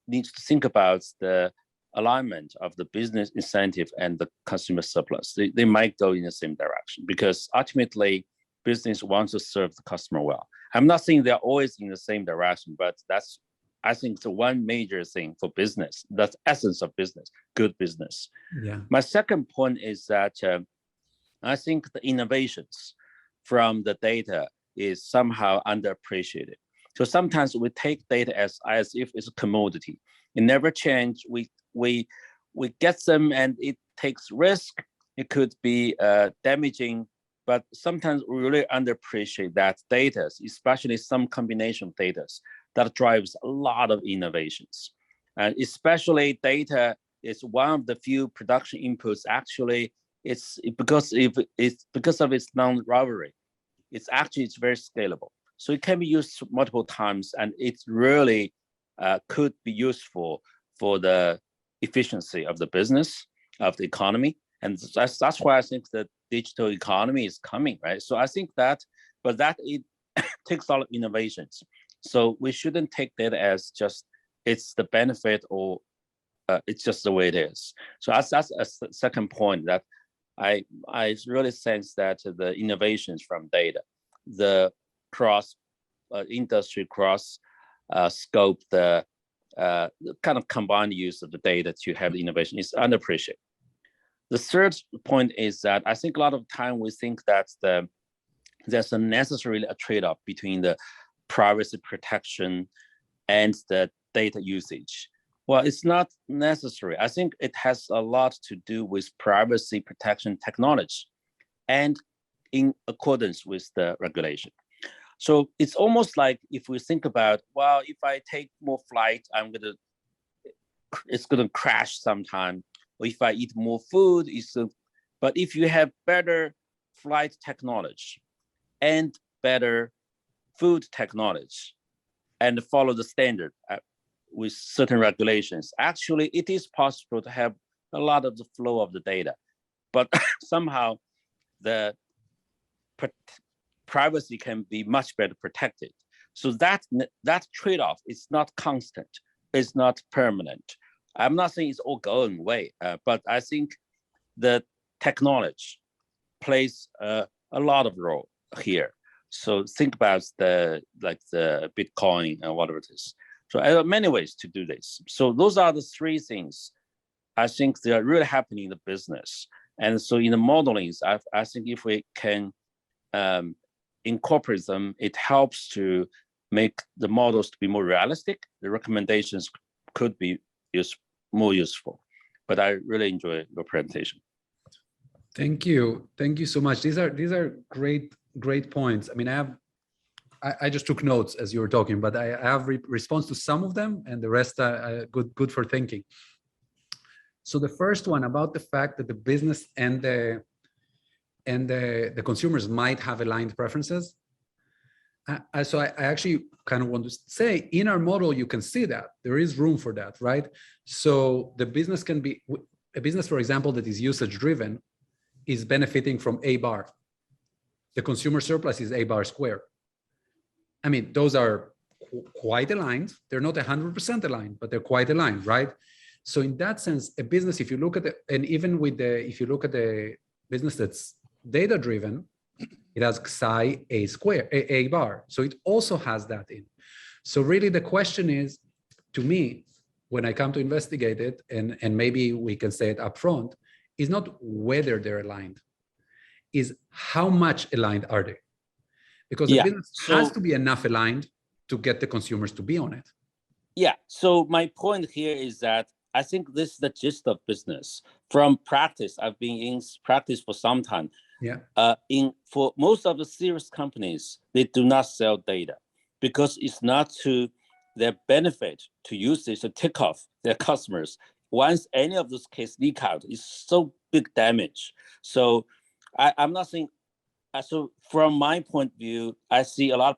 need to think about the alignment of the business incentive and the consumer surplus. They might go in the same direction because ultimately business wants to serve the customer well. I'm not saying they're always in the same direction, but that's, I think, the one major thing for business. That's the essence of business, good business. Yeah. My second point is that I think the innovations from the data is somehow underappreciated. So sometimes we take data as if it's a commodity. It never changes. We get them and it takes risk. It could be damaging, but sometimes we really underappreciate that data, especially some combination of data that drives a lot of innovations. And especially data is one of the few production inputs. Actually, it's because of its non-rivalry. It's very scalable. So it can be used multiple times, and it really could be useful for the efficiency of the business, of the economy. And that's why I think the digital economy is coming, right? So I think that, but that it takes a lot of innovations. So we shouldn't take data as just it's the benefit or it's just the way it is. So that's a second point that I really sense that the innovations from data, the cross industry cross scope, the kind of combined use of the data to have the innovation is underappreciated. The third point is that I think a lot of time we think that there's a necessarily a trade-off between the privacy protection and the data usage. Well, it's not necessary. I think it has a lot to do with privacy protection technology and in accordance with the regulation. So it's almost like if we think about, well, if I take more flight, it's gonna crash sometime. Or if I eat more food, but if you have better flight technology and better food technology and follow the standard with certain regulations, actually it is possible to have a lot of the flow of the data, but somehow the privacy can be much better protected. So that trade-off is not constant, it's not permanent. I'm not saying it's all going away, but I think the technology plays a lot of role here. So think about the Bitcoin and whatever it is. So there are many ways to do this. So those are the three things I think they are really happening in the business. And so in the modelings, I think if we can incorporate them, it helps to make the models to be more realistic. The recommendations could be more useful. But I really enjoy your presentation. Thank you so much. These are great points. I mean, I just took notes as you were talking, but I have response to some of them, and the rest are good for thinking. So the first one about the fact that the business and the consumers might have aligned preferences. So I actually kind of want to say, in our model, you can see that there is room for that, right? So the business can be, a business, for example, that is usage driven is benefiting from A bar. The consumer surplus is A bar square. I mean, those are quite aligned. They're not 100% aligned, but they're quite aligned, right? So in that sense, a business, if you look at the, and even with the, if you look at the business that's data driven, it has psi A square, A bar. So it also has that in. So really the question is, to me, when I come to investigate it, and maybe we can say it up front, is not whether they're aligned, is how much aligned are they? Because the business has to be enough aligned to get the consumers to be on it. Yeah, so my point here is that I think this is the gist of business. From practice, I've been in practice for some time. Yeah. For most of the serious companies, they do not sell data because it's not to their benefit to use this to tick off their customers. Once any of those cases leak out, it's so big damage. So I'm not saying, so from my point of view, I see a lot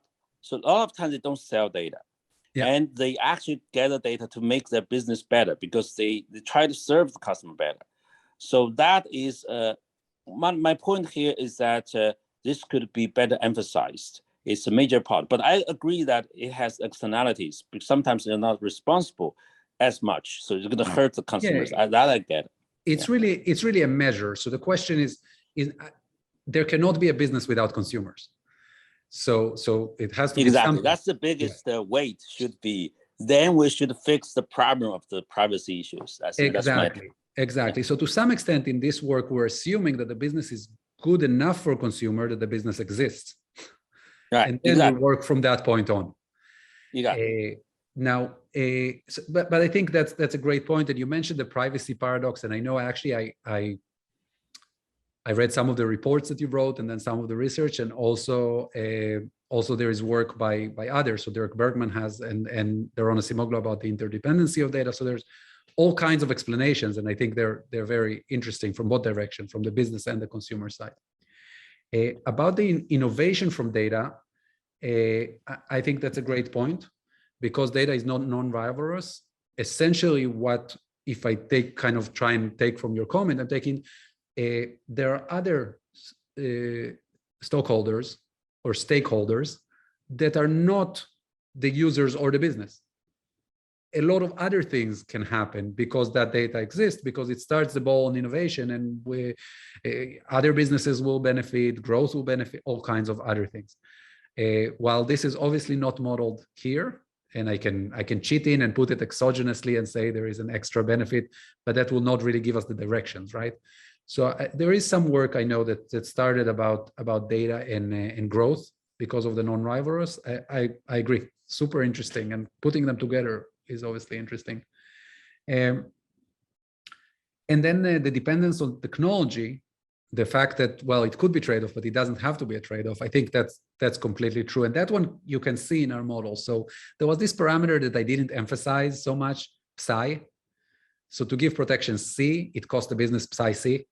of times they don't sell data. Yeah. And they actually gather data to make their business better because they try to serve the customer better. So that is, my point here is that this could be better emphasized. It's a major part, but I agree that it has externalities. Sometimes they're not responsible as much. So it's going to hurt the consumers. I get it. It's really a measure. So the question is there cannot be a business without consumers. So it has to be something. That's the biggest weight should be. Then we should fix the problem of the privacy issues. Exactly. So to some extent in this work, we're assuming that the business is good enough for consumer that the business exists. Right. And then we work from that point on. Now, but I think that's a great point. And you mentioned the privacy paradox. And I know actually I read some of the reports that you wrote and then some of the research, and also there is work by others. So Derek Bergman has, and they're on a Simoglu about the interdependency of data. So there's all kinds of explanations, and I think they're very interesting from both direction, from the business and the consumer side. About the innovation from data, I think that's a great point, because data is not non-rivalrous. Essentially, what if I try and take from your comment, I'm taking there are other stockholders or stakeholders that are not the users or the business. A lot of other things can happen because that data exists, because it starts the ball on innovation, and other businesses will benefit, growth will benefit, all kinds of other things. While this is obviously not modeled here, and I can cheat in and put it exogenously and say there is an extra benefit, but that will not really give us the directions, right? So there is some work I know that started about data and growth because of the non-rivalrous. I agree, super interesting, and putting them together is obviously interesting. And then the dependence on technology, the fact that, well, it could be trade-off, but it doesn't have to be a trade-off. I think that's completely true. And that one you can see in our model. So there was this parameter that I didn't emphasize so much, psi. So to give protection C, it cost the business psi C.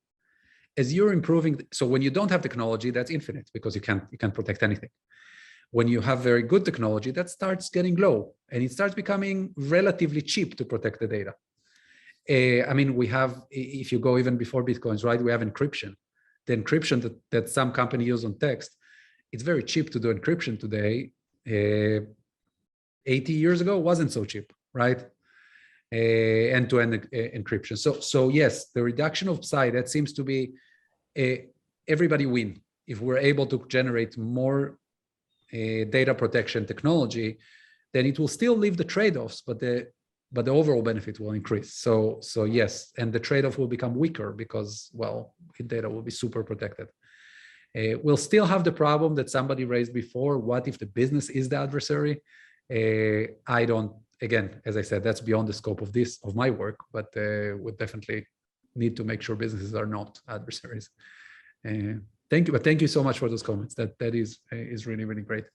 As you're improving, so when you don't have technology, that's infinite because you can't protect anything. When you have very good technology, that starts getting low, and it starts becoming relatively cheap to protect the data. I mean, we have, if you go even before Bitcoins, right, we have encryption. The encryption that some company use on text, it's very cheap to do encryption today. 80 years ago, wasn't so cheap, right? End-to-end encryption. So yes, the reduction of psi, that seems to be everybody win. If we're able to generate more data protection technology, then it will still leave the trade-offs, but the overall benefit will increase. So yes, and the trade-off will become weaker because, well, data will be super protected. We'll still have the problem that somebody raised before. What if the business is the adversary? I don't, again, as I said, that's beyond the scope of my work, but we definitely need to make sure businesses are not adversaries. Thank you, but thank you so much for those comments. That is really, really great.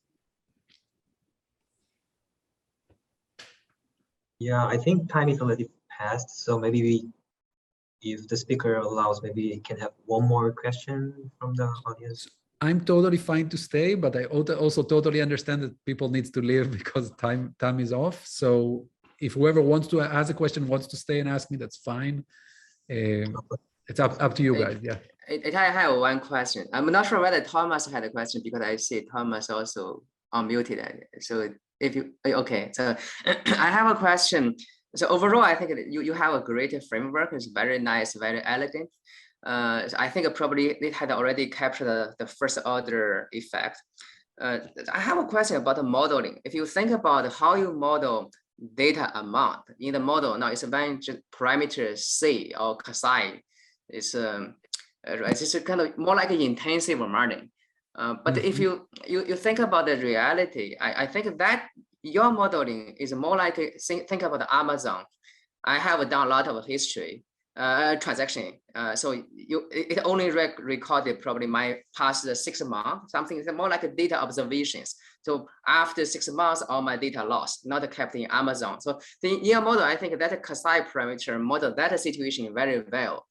Yeah, I think time is already passed, so maybe if the speaker allows, maybe we can have one more question from the audience. I'm totally fine to stay, but I also totally understand that people need to leave because time is off. So if whoever wants to ask a question wants to stay and ask me, that's fine. It's up to you guys. Yeah. I have one question. I'm not sure whether Thomas had a question because I see Thomas also unmuted. So if you, okay, so I have a question. So overall, I think you have a great framework. It's very nice, very elegant. So I think probably it had already captured the first order effect. I have a question about the modeling. If you think about how you model data amount in the model, now it's a parameter C or CASI. It's kind of more like an intensive modeling. But if you think about the reality, I think that your modeling is more like think about Amazon. I have done a lot of history transaction. So it only recorded probably my past 6 months, something more like a data observations. So after 6 months, all my data lost, not kept in Amazon. So in your model, I think that CASI parameter model that situation very well.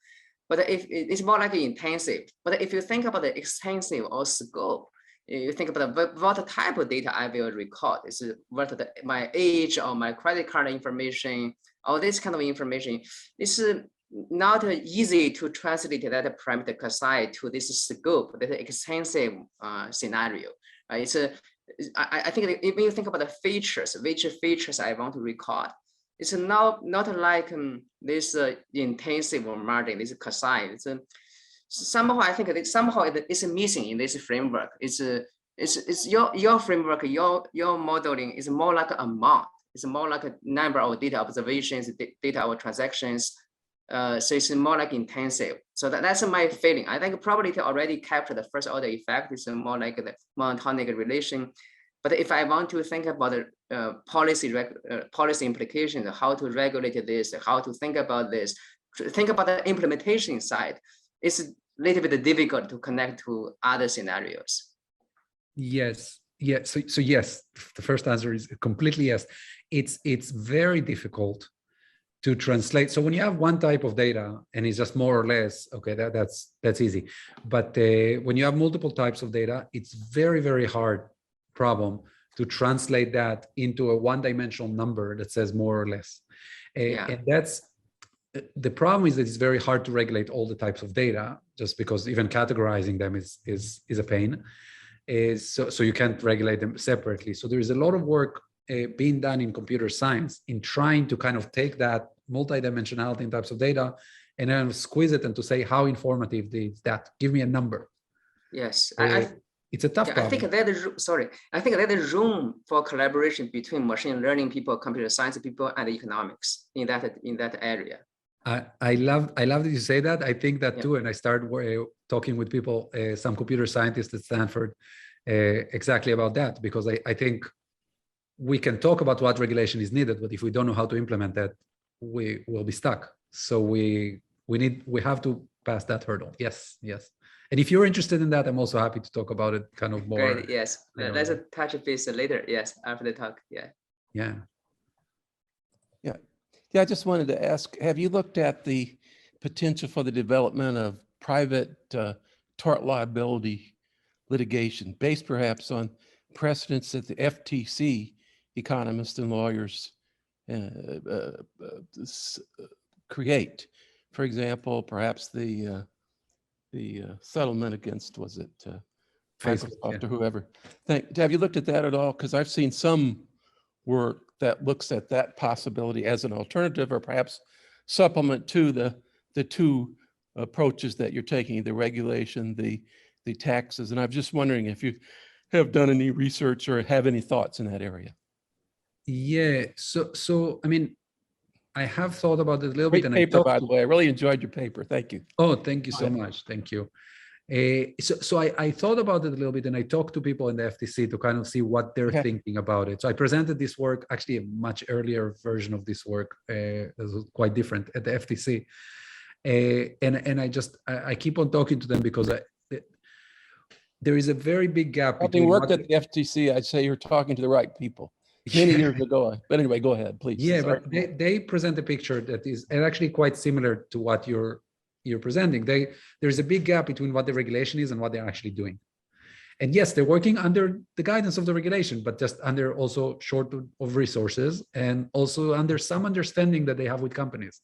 But if it's more like intensive, but if you think about the extensive or scope, you think about what type of data I will record. Is what my age or my credit card information, all this kind of information. It's not easy to translate that parameter CASI to this scope, that extensive scenario. I think if you think about the features, which features I want to record, it's not like this intensive modeling, this cosine. It's somehow I think somehow it's missing in this framework. It's your framework, your modeling is more like a amount. It's more like a number of data observations, data of transactions. So it's more like intensive. So that's my feeling. I think probability already captured the first order effect. It's more like the monotonic relation. But if I want to think about the policy implications, how to regulate this, how to think about this, think about the implementation side, it's a little bit difficult to connect to other scenarios. Yes. Yeah. So yes, the first answer is completely yes. It's very difficult to translate. So when you have one type of data and it's just more or less, okay, that's easy. But when you have multiple types of data, it's very, very hard problem to translate that into a one-dimensional number that says more or less. And that's the problem, is that it's very hard to regulate all the types of data, just because even categorizing them is a pain. So you can't regulate them separately. So there is a lot of work being done in computer science in trying to kind of take that multidimensionality in types of data and then squeeze it and to say how informative is that. Give me a number. Yes, it's a tough problem. I think there is room for collaboration between machine learning people, computer science people, and economics in that area. I love that you say that. I think that too, and I started talking with people, some computer scientists at Stanford, exactly about that, because I think we can talk about what regulation is needed, but if we don't know how to implement that, we will be stuck. So we have to pass that hurdle. Yes. And if you're interested in that, I'm also happy to talk about it kind of more. Great, yes. Let's touch base later. Yes, after the talk. Yeah. I just wanted to ask, have you looked at the potential for the development of private tort liability litigation based perhaps on precedents that the FTC economists and lawyers create? For example, perhaps the settlement against, was it Microsoft or whoever? Have you looked at that at all? Because I've seen some work that looks at that possibility as an alternative, or perhaps supplement to the two approaches that you're taking, the regulation, the taxes. And I'm just wondering if you have done any research or have any thoughts in that area. Yeah, so I mean, I have thought about it a little Great bit. Paper, by the way. I really enjoyed your paper. Thank you. Oh, thank you so much. Thank you. So I thought about it a little bit, and I talked to people in the FTC to kind of see what they're thinking about it. So I presented this work, actually a much earlier version of this work, that was quite different at the FTC. And I keep on talking to them because there is a very big gap. Having worked at the FTC, I'd say you're talking to the right people. Many years ago. But anyway, go ahead, please. Yeah, but they present a picture that is actually quite similar to what you're presenting. There's a big gap between what the regulation is and what they're actually doing. And yes, they're working under the guidance of the regulation, but just under also short of resources and also under some understanding that they have with companies.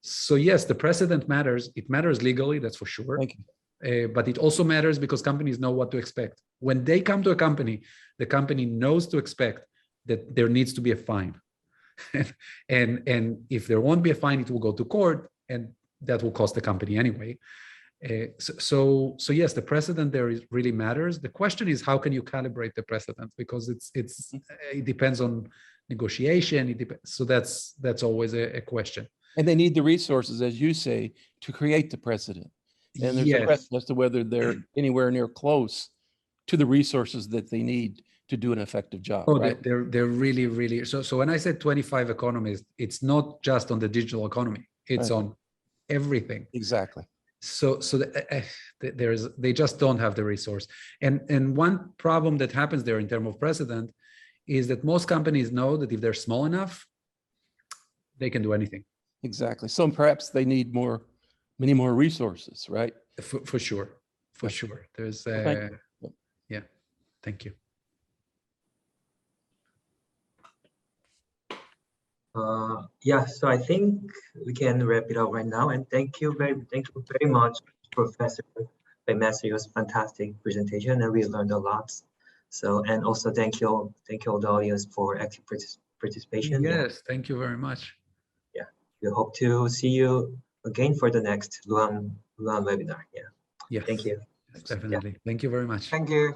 So yes, the precedent matters. It matters legally, that's for sure. Thank you. But it also matters because companies know what to expect. When they come to a company, the company knows to expect that there needs to be a fine. and if there won't be a fine, it will go to court, and that will cost the company anyway. So yes, the precedent there really matters. The question is, how can you calibrate the precedent? Because it depends on negotiation. So that's always a question. And they need the resources, as you say, to create the precedent. And there's a question as to whether they're anywhere near close to the resources that they need to do an effective job. Oh, right? they're really, really. So when I said 25 economists, it's not just on the digital economy. It's on everything. Exactly. So they just don't have the resource. And one problem that happens there in terms of precedent is that most companies know that if they're small enough, they can do anything. Exactly. So perhaps they need many more resources, right? For sure. There's thank you. So I think we can wrap it up right now. And thank you very much, Professor Fainmesser. It was a fantastic presentation, and we learned a lot. So, and also thank you all the audience for active participation. Yes, thank you very much. Yeah, we hope to see you again for the next Luohan webinar. Yeah. Yes, Thank you. yes, definitely. Thank you very much. Thank you.